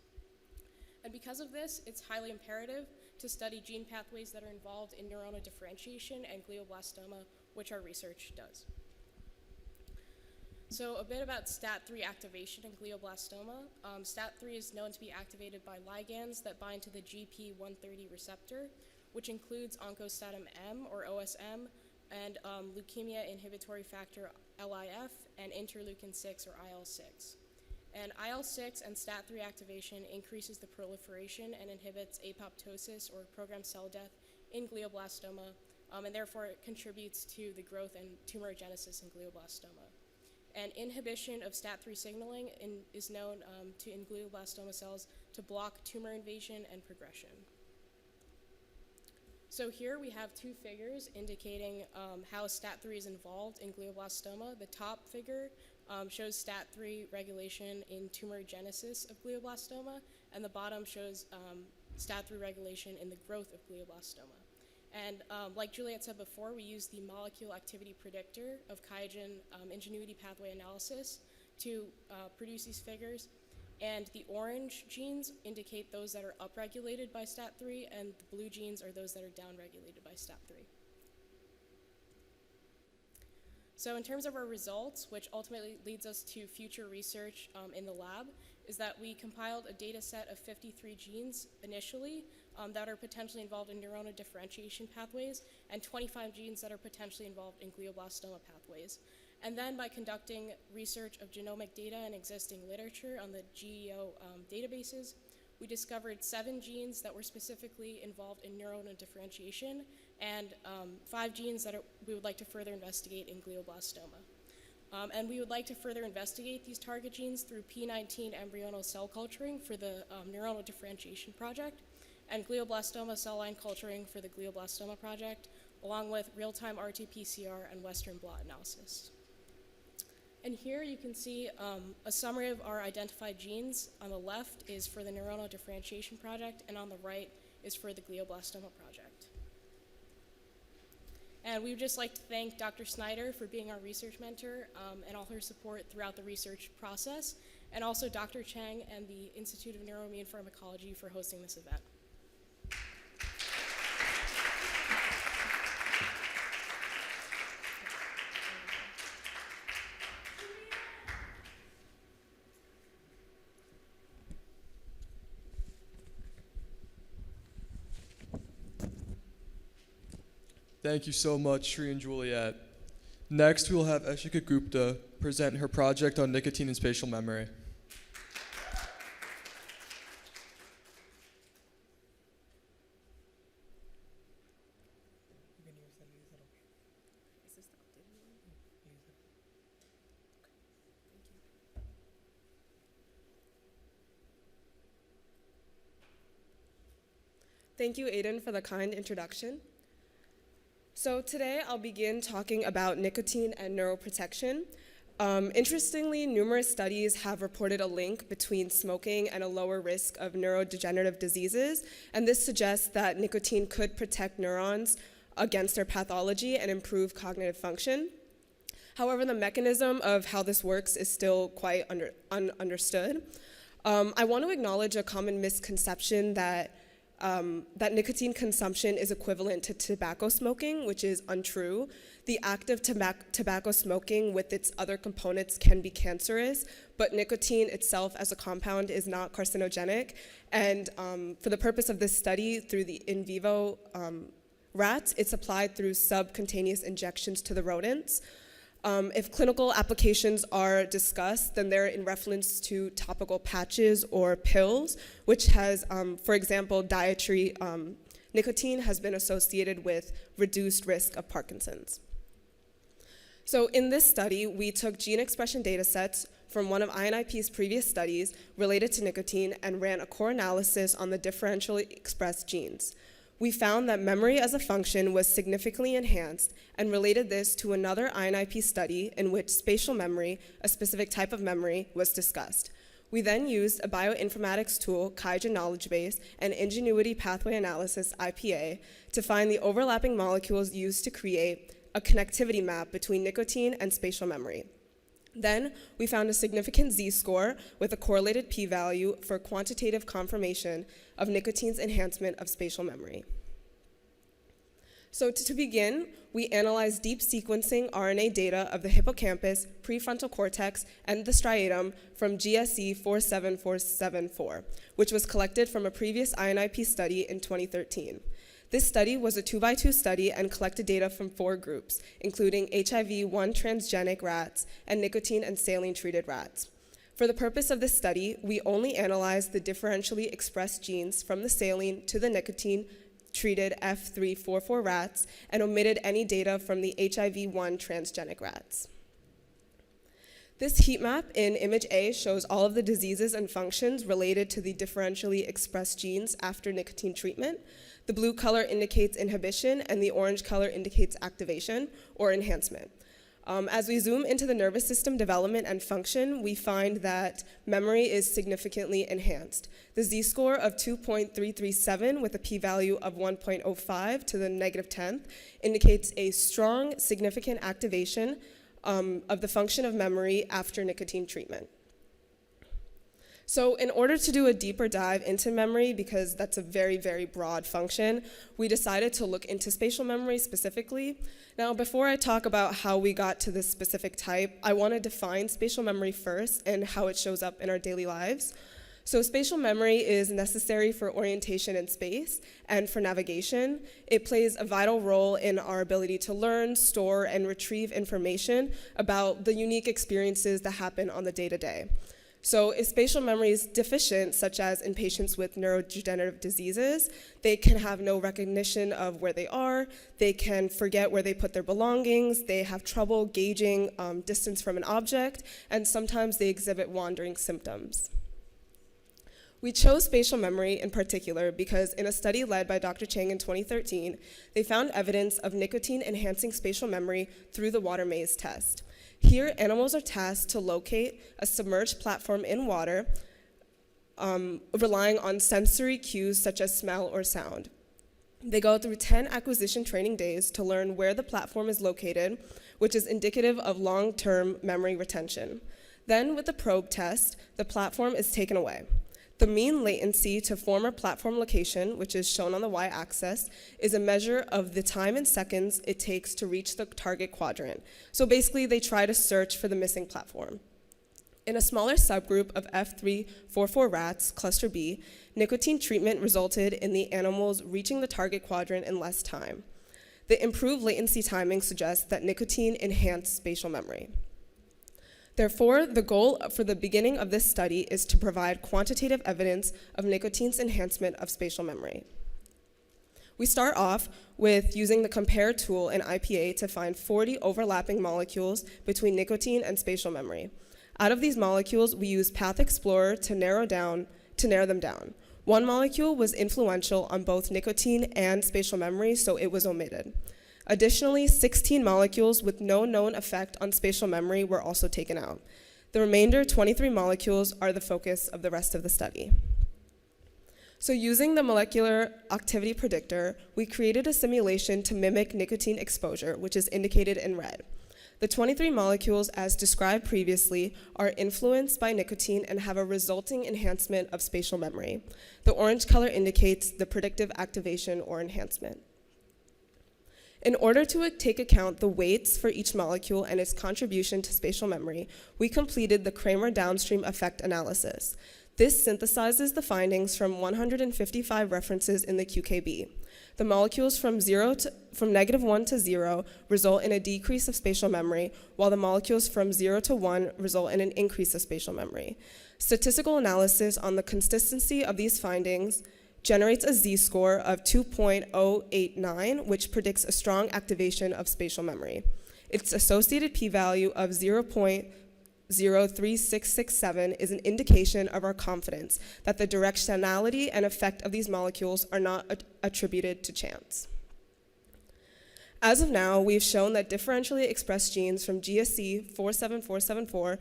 And because of this, it's highly imperative to study gene pathways that are involved in neuronal differentiation and glioblastoma, which our research does. So a bit about STAT3 activation in glioblastoma. STAT3 is known to be activated by ligands that bind to the GP130 receptor, which includes oncostatin M or OSM, and leukemia inhibitory factor LIF, and interleukin 6 or IL-6. And IL-6 and STAT3 activation increases the proliferation and inhibits apoptosis or programmed cell death in glioblastoma, and therefore it contributes to the growth and tumorigenesis in glioblastoma. And inhibition of STAT3 signaling is known in glioblastoma cells to block tumor invasion and progression. So here we have two figures indicating how STAT3 is involved in glioblastoma. The top figure shows STAT3 regulation in tumorigenesis of glioblastoma, and the bottom shows STAT3 regulation in the growth of glioblastoma. And like Juliet said before, we use the molecule activity predictor of QIAGEN ingenuity pathway analysis to produce these figures. And the orange genes indicate those that are upregulated by STAT3, and the blue genes are those that are downregulated by STAT3. So in terms of our results, which ultimately leads us to future research in the lab, is that we compiled a data set of 53 genes initially that are potentially involved in neuronal differentiation pathways, and 25 genes that are potentially involved in glioblastoma pathways. And then by conducting research of genomic data and existing literature on the GEO databases, we discovered 7 genes that were specifically involved in neuronal differentiation, and 5 genes that we would like to further investigate in glioblastoma. And we would like to further investigate these target genes through P19 embryonal cell culturing for the neuronal differentiation project, and glioblastoma cell line culturing for the glioblastoma project, along with real-time RT-PCR and Western blot analysis. And here you can see a summary of our identified genes. On the left is for the neuronal differentiation project, and on the right is for the glioblastoma project. And we would just like to thank Dr. Snyder for being our research mentor and all her support throughout the research process, and also Dr. Chang and the Institute of Neuroimmune Pharmacology for hosting this event. Thank you so much, Sri and Juliet. Next, we will have Eshika Gupta present her project on nicotine and spatial memory. Thank you, Aiden, for the kind introduction. So today I'll begin talking about nicotine and neuroprotection. Interestingly, numerous studies have reported a link between smoking and a lower risk of neurodegenerative diseases, and this suggests that nicotine could protect neurons against their pathology and improve cognitive function. However, the mechanism of how this works is still quite understood. I want to acknowledge a common misconception that nicotine consumption is equivalent to tobacco smoking, which is untrue. The act of tobacco smoking with its other components can be cancerous, but nicotine itself as a compound is not carcinogenic. And for the purpose of this study, through the in-vivo rats, it's applied through subcutaneous injections to the rodents. If clinical applications are discussed, then they're in reference to topical patches or pills, which has, for example, dietary nicotine has been associated with reduced risk of Parkinson's. So in this study, we took gene expression data sets from one of INIP's previous studies related to nicotine and ran a core analysis on the differentially expressed genes. We found that memory as a function was significantly enhanced and related this to another INIP study in which spatial memory, a specific type of memory, was discussed. We then used a bioinformatics tool, QIAGEN knowledge base, and ingenuity pathway analysis, IPA, to find the overlapping molecules used to create a connectivity map between nicotine and spatial memory. Then, we found a significant z-score with a correlated p-value for quantitative confirmation of nicotine's enhancement of spatial memory. So to begin, we analyzed deep sequencing RNA data of the hippocampus, prefrontal cortex, and the striatum from GSE 47474, which was collected from a previous INIP study in 2013. This study was a 2x2 study and collected data from 4 groups, including HIV-1 transgenic rats and nicotine and saline-treated rats. For the purpose of this study, we only analyzed the differentially expressed genes from the saline to the nicotine-treated F344 rats and omitted any data from the HIV-1 transgenic rats. This heat map in image A shows all of the diseases and functions related to the differentially expressed genes after nicotine treatment. The blue color indicates inhibition, and the orange color indicates activation or enhancement. As we zoom into the nervous system development and function, we find that memory is significantly enhanced. The z-score of 2.337 with a p-value of 1.05 to the -10th indicates a strong, significant activation of the function of memory after nicotine treatment. So in order to do a deeper dive into memory, because that's a very, very broad function, we decided to look into spatial memory specifically. Now, before I talk about how we got to this specific type, I want to define spatial memory first and how it shows up in our daily lives. So spatial memory is necessary for orientation in space and for navigation. It plays a vital role in our ability to learn, store, and retrieve information about the unique experiences that happen on the day-to-day. So if spatial memory is deficient, such as in patients with neurodegenerative diseases, they can have no recognition of where they are, they can forget where they put their belongings, they have trouble gauging distance from an object, and sometimes they exhibit wandering symptoms. We chose spatial memory in particular because in a study led by Dr. Chang in 2013, they found evidence of nicotine enhancing spatial memory through the water maze test. Here, animals are tasked to locate a submerged platform in water, relying on sensory cues such as smell or sound. They go through 10 acquisition training days to learn where the platform is located, which is indicative of long-term memory retention. Then, with the probe test, the platform is taken away. The mean latency to former platform location, which is shown on the y-axis, is a measure of the time in seconds it takes to reach the target quadrant. So basically, they try to search for the missing platform. In a smaller subgroup of F344 rats, cluster B, nicotine treatment resulted in the animals reaching the target quadrant in less time. The improved latency timing suggests that nicotine enhanced spatial memory. Therefore, the goal for the beginning of this study is to provide quantitative evidence of nicotine's enhancement of spatial memory. We start off with using the compare tool in IPA to find 40 overlapping molecules between nicotine and spatial memory. Out of these molecules, we use Path Explorer to narrow them down. One molecule was influential on both nicotine and spatial memory, so it was omitted. Additionally, 16 molecules with no known effect on spatial memory were also taken out. The remainder 23 molecules are the focus of the rest of the study. So using the molecular activity predictor, we created a simulation to mimic nicotine exposure, which is indicated in red. The 23 molecules, as described previously, are influenced by nicotine and have a resulting enhancement of spatial memory. The orange color indicates the predictive activation or enhancement. In order to take account the weights for each molecule and its contribution to spatial memory, we completed the Kramer downstream effect analysis. This synthesizes the findings from 155 references in the QKB. The molecules from -1 to 0 result in a decrease of spatial memory, while the molecules from 0 to 1 result in an increase of spatial memory. Statistical analysis on the consistency of these findings generates a z-score of 2.089, which predicts a strong activation of spatial memory. Its associated p-value of 0.03667 is an indication of our confidence that the directionality and effect of these molecules are not attributed to chance. As of now, we've shown that differentially expressed genes from GSC 47474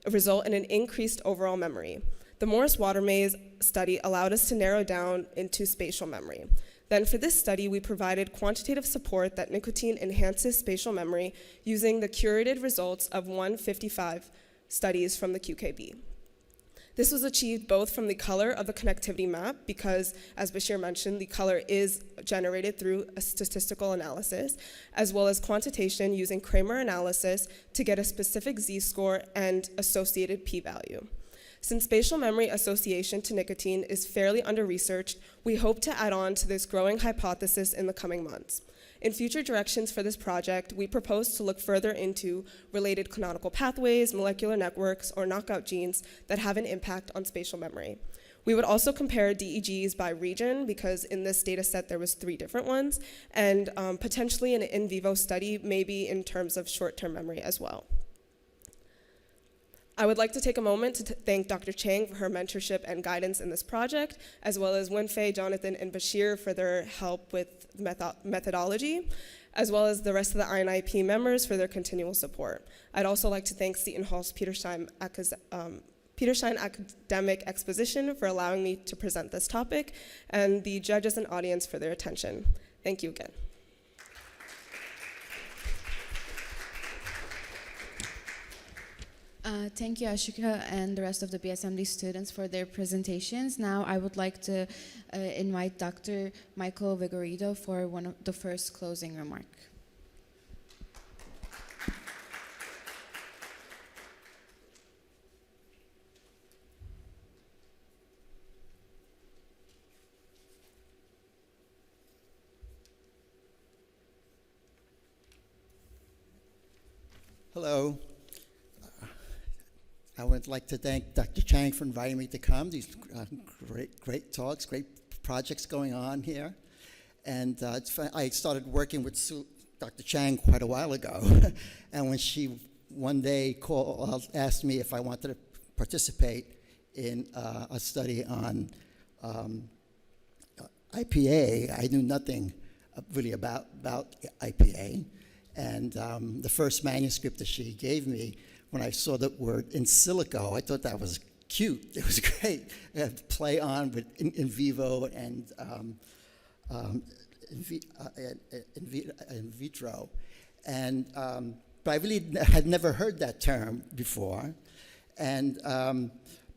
result in an increased overall memory. The Morris Water Maze study allowed us to narrow down into spatial memory. Then for this study, we provided quantitative support that nicotine enhances spatial memory using the curated results of 155 studies from the QKB. This was achieved both from the color of the connectivity map, because, as Bashir mentioned, the color is generated through a statistical analysis, as well as quantitation using Kramer analysis to get a specific z-score and associated p-value. Since spatial memory association to nicotine is fairly under-researched, we hope to add on to this growing hypothesis in the coming months. In future directions for this project, we propose to look further into related canonical pathways, molecular networks, or knockout genes that have an impact on spatial memory. We would also compare DEGs by region, because in this data set there was 3 different ones, and potentially an in vivo study, maybe in terms of short-term memory as well. I would like to take a moment to thank Dr. Chang for her mentorship and guidance in this project, as well as Winfei, Jonathan, and Bashir for their help with methodology, as well as the rest of the INIP members for their continual support. I'd also like to thank Seton Hall's Peterstein Academic Exposition for allowing me to present this topic, and the judges and audience for their attention. Thank you again. Thank you, Ashika, and the rest of the BSMD students for their presentations. Now I would like to invite Dr. Michael Vigorito for one of the first closing remark. Hello. I would like to thank Dr. Chang for inviting me to come. These great talks, great projects going on here. And it's fun. I started working with Dr. Chang quite a while ago. And when she one day asked me if I wanted to participate in a study on IPA, I knew nothing really about IPA. And the first manuscript that she gave me, when I saw the word in-silico, I thought that was cute. It was great. I had to play on with in-vivo and in-vitro. And, but I really had never heard that term before. And,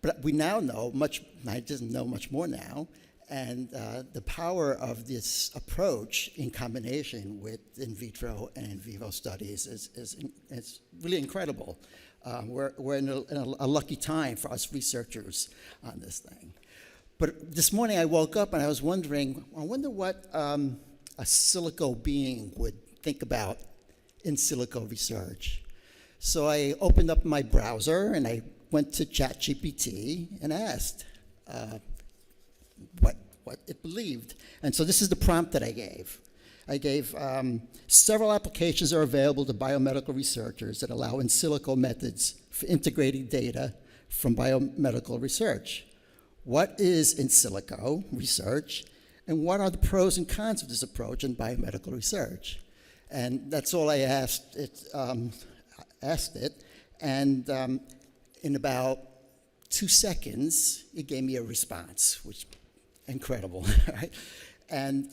but we now know much, I didn't know much more now. And the power of this approach in combination with in vitro and in vivo studies is really incredible. We're in a lucky time for us researchers on this thing. But this morning I woke up and I was wondering, I wonder what a silico being would think about in silico research. So I opened up my browser and I went to ChatGPT and asked, what it believed. And so this is the prompt that I gave. I gave several applications are available to biomedical researchers that allow in silico methods for integrating data from biomedical research. What is in silico research, and what are the pros and cons of this approach in biomedical research? And that's all I asked it, and in about 2 seconds, it gave me a response, which incredible, right? And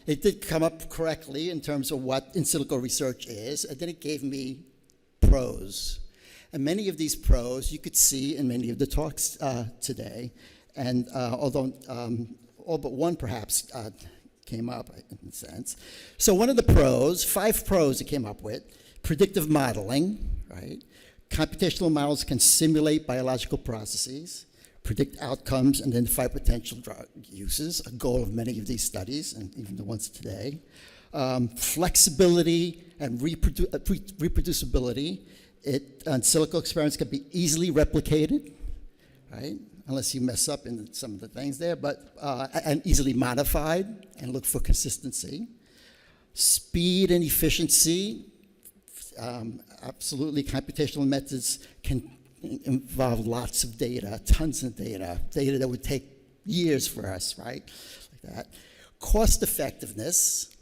it did come up correctly in terms of what in silico research is, and then it gave me pros. And many of these pros you could see in many of the talks today, and although all but one perhaps came up in a sense. So one of the pros, 5 pros it came up with: predictive modeling, right? Computational models can simulate biological processes, predict outcomes, and identify potential drug uses, a goal of many of these studies, and even the ones today. Flexibility and reproducibility. In silico experiments can be easily replicated, right? Unless you mess up in some of the things there, but and easily modified, and look for consistency. Speed and efficiency. Absolutely, computational methods can involve lots of data, tons of data that would take years for us, right? Like that. Cost effectiveness,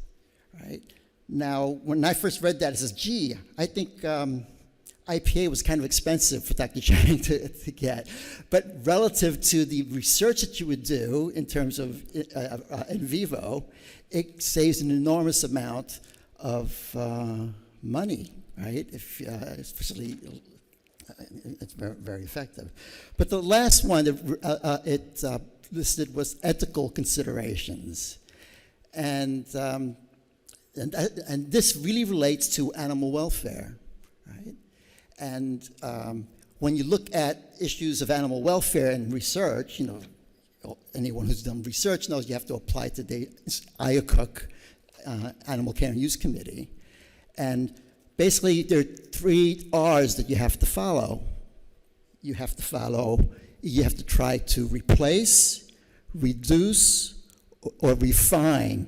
right? Now, when I first read that, I says, gee, I think IPA was kind of expensive for Dr. Chang to get. But relative to the research that you would do in terms of in vivo, it saves an enormous amount of money, right? Especially, it's very, very effective. But the last one that it listed was ethical considerations. And this really relates to animal welfare, right? And when you look at issues of animal welfare and research, you know, anyone who's done research knows you have to apply to the IACUC, Animal Care and Use Committee. And basically, there are 3 R's that you have to follow. You have to try to replace, reduce, or refine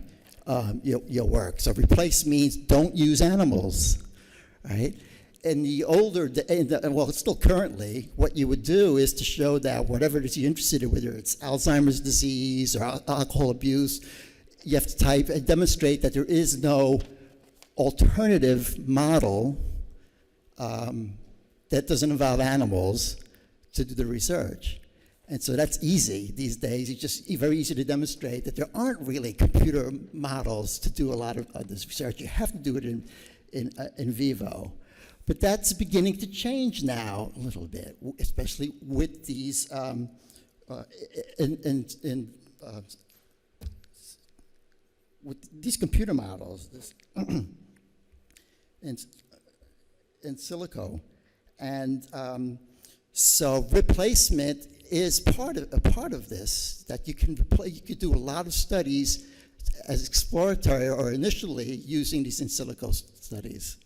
your work. So replace means don't use animals, right? in the older, well, still currently, what you would do is to show that whatever it is you're interested in, whether it's Alzheimer's disease or alcohol abuse, you have to type and demonstrate that there is no alternative model that doesn't involve animals to do the research. And so that's easy these days. It's just very easy to demonstrate that there aren't really computer models to do a lot of this research. You have to do it in vivo. But that's beginning to change now a little bit, especially with these with these computer models, this In-silico. And so replacement is part of this, that you could do a lot of studies as exploratory or initially using these in-silico studies,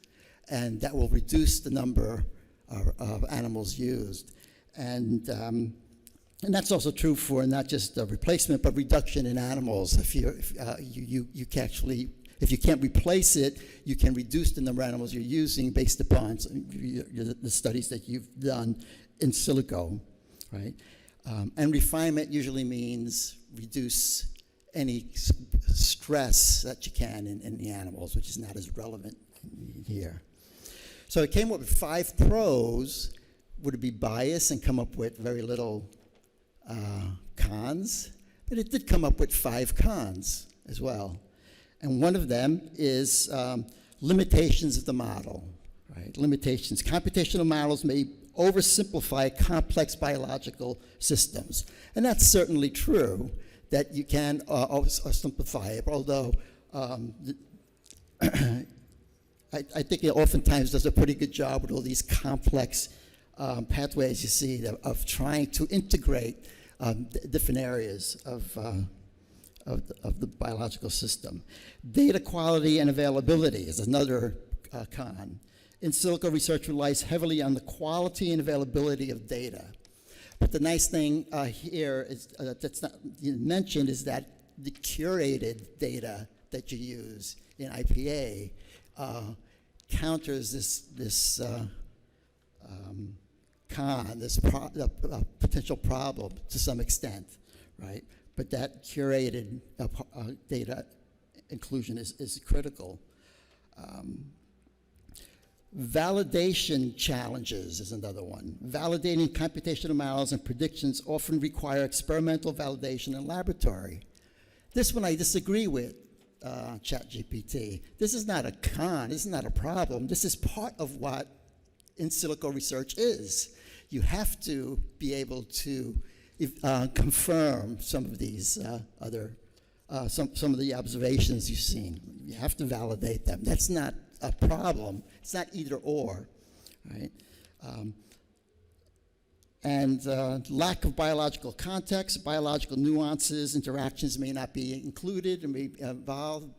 and that will reduce the number of animals used. And that's also true for not just replacement, but reduction in animals. If you can't replace it, you can reduce the number of animals you're using based upon the studies that you've done in silico, right? And refinement usually means reduce any stress that you can in the animals, which is not as relevant here. So it came up with 5 pros. Would it be biased and come up with very little cons? But it did come up with 5 cons as well. And one of them is limitations of the model, right? Limitations. Computational models may oversimplify complex biological systems. And that's certainly true, that you can oversimplify it, although I think it oftentimes does a pretty good job with all these complex pathways you see of trying to integrate different areas of the biological system. Data quality and availability is another con. In-silico research relies heavily on the quality and availability of data. But the nice thing here is that's not mentioned is that the curated data that you use in IPA counters this potential problem to some extent, right? But that curated data inclusion is critical. Validation challenges is another one. Validating computational models and predictions often require experimental validation in laboratory. This one I disagree with ChatGPT. This is not a con, this is not a problem. This is part of what in-silico research is. You have to be able to confirm some of these some of the observations you've seen. You have to validate them. That's not a problem. It's not either or, right? Lack of biological context, biological nuances, interactions may not be included and may involve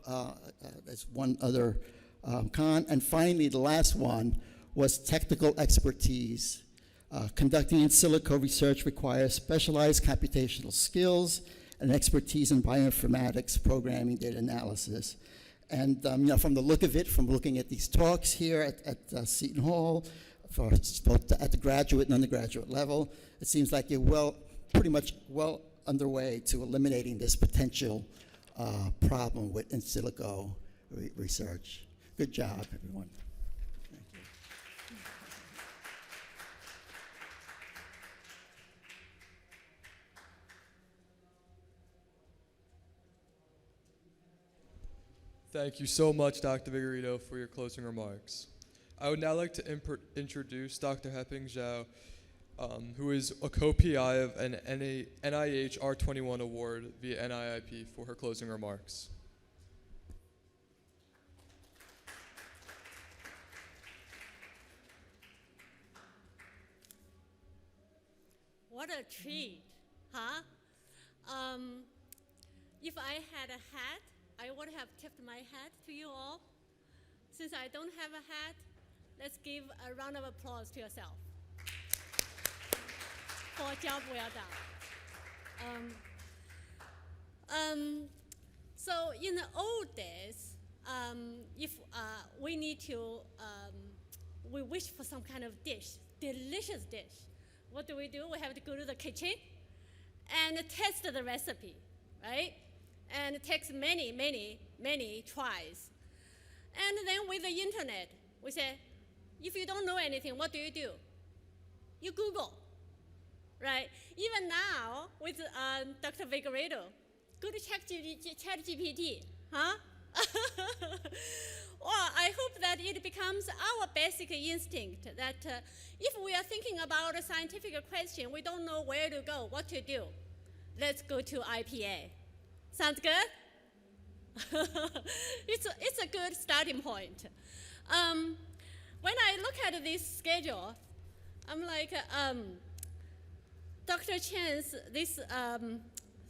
as one other con. And finally, the last one was technical expertise. Conducting in silico research requires specialized computational skills and expertise in bioinformatics, programming, data analysis. And from the look of it, from looking at these talks here at Seton Hall, both at the graduate and undergraduate level, it seems like you're pretty much well underway to eliminating this potential problem with in silico research. Good job, everyone. Thank you. Thank you so much, Dr. Vigorito, for your closing remarks. I would now like to introduce Dr. Heping Zhao, who is a co-PI of an NIH R21 award via NIIP, for her closing remarks. What a treat, huh? If I had a hat, I would have tipped my hat to you all. Since I don't have a hat, let's give a round of applause to yourself for a job well done. So in the old days, if we need to we wish for some kind of dish, delicious dish. What do? We have to go to the kitchen and test the recipe, right? And it takes many, many, many tries. And then with the internet, we say, if you don't know anything, what do? You Google, right? Even now, with Dr. Vigorito, go to ChatGPT, huh? Well, I hope that it becomes our basic instinct that if we are thinking about a scientific question, we don't know where to go, what to do. Let's go to IPA. Sounds good? It's a good starting point. When I look at this schedule, I'm like, Dr. Chang's this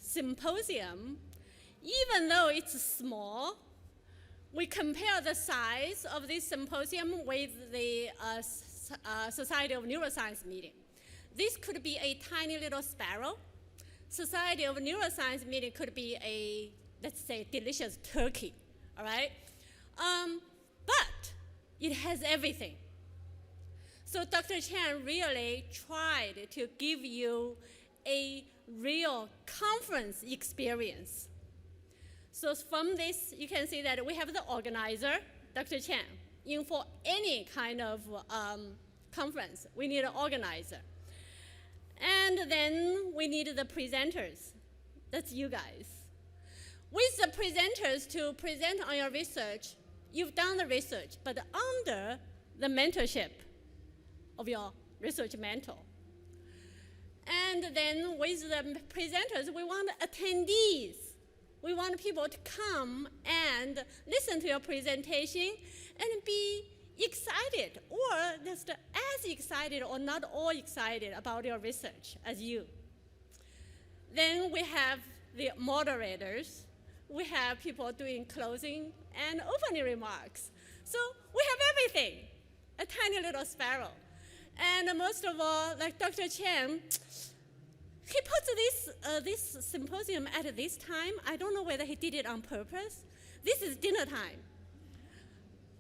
symposium, even though it's small, we compare the size of this symposium with the Society of Neuroscience meeting. This could be a tiny little sparrow. Society of Neuroscience meeting could be a, let's say, delicious turkey, all right? But it has everything. So Dr. Chang really tried to give you a real conference experience. So from this, you can see that we have the organizer, Dr. Chang. For any kind of conference, we need an organizer. And then we need the presenters. That's you guys. With the presenters to present on your research, you've done the research, but under the mentorship of your research mentor. And then with the presenters, we want attendees. We want people to come and listen to your presentation and be excited, or just as excited or not all excited about your research as you. Then we have the moderators. We have people doing closing and opening remarks. So we have everything, a tiny little sparrow. And most of all, like Dr. Chang, he puts this symposium at this time. I don't know whether he did it on purpose. This is dinner time.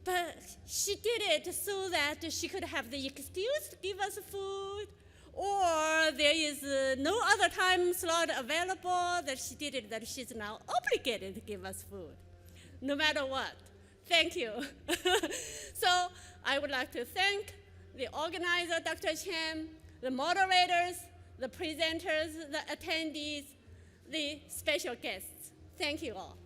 But she did it so that she could have the excuse to give us food, or there is no other time slot available, that she did it, that she's now obligated to give us food, no matter what. Thank you. So I would like to thank the organizer, Dr. Chang, the moderators, the presenters, the attendees, the special guests. Thank you all.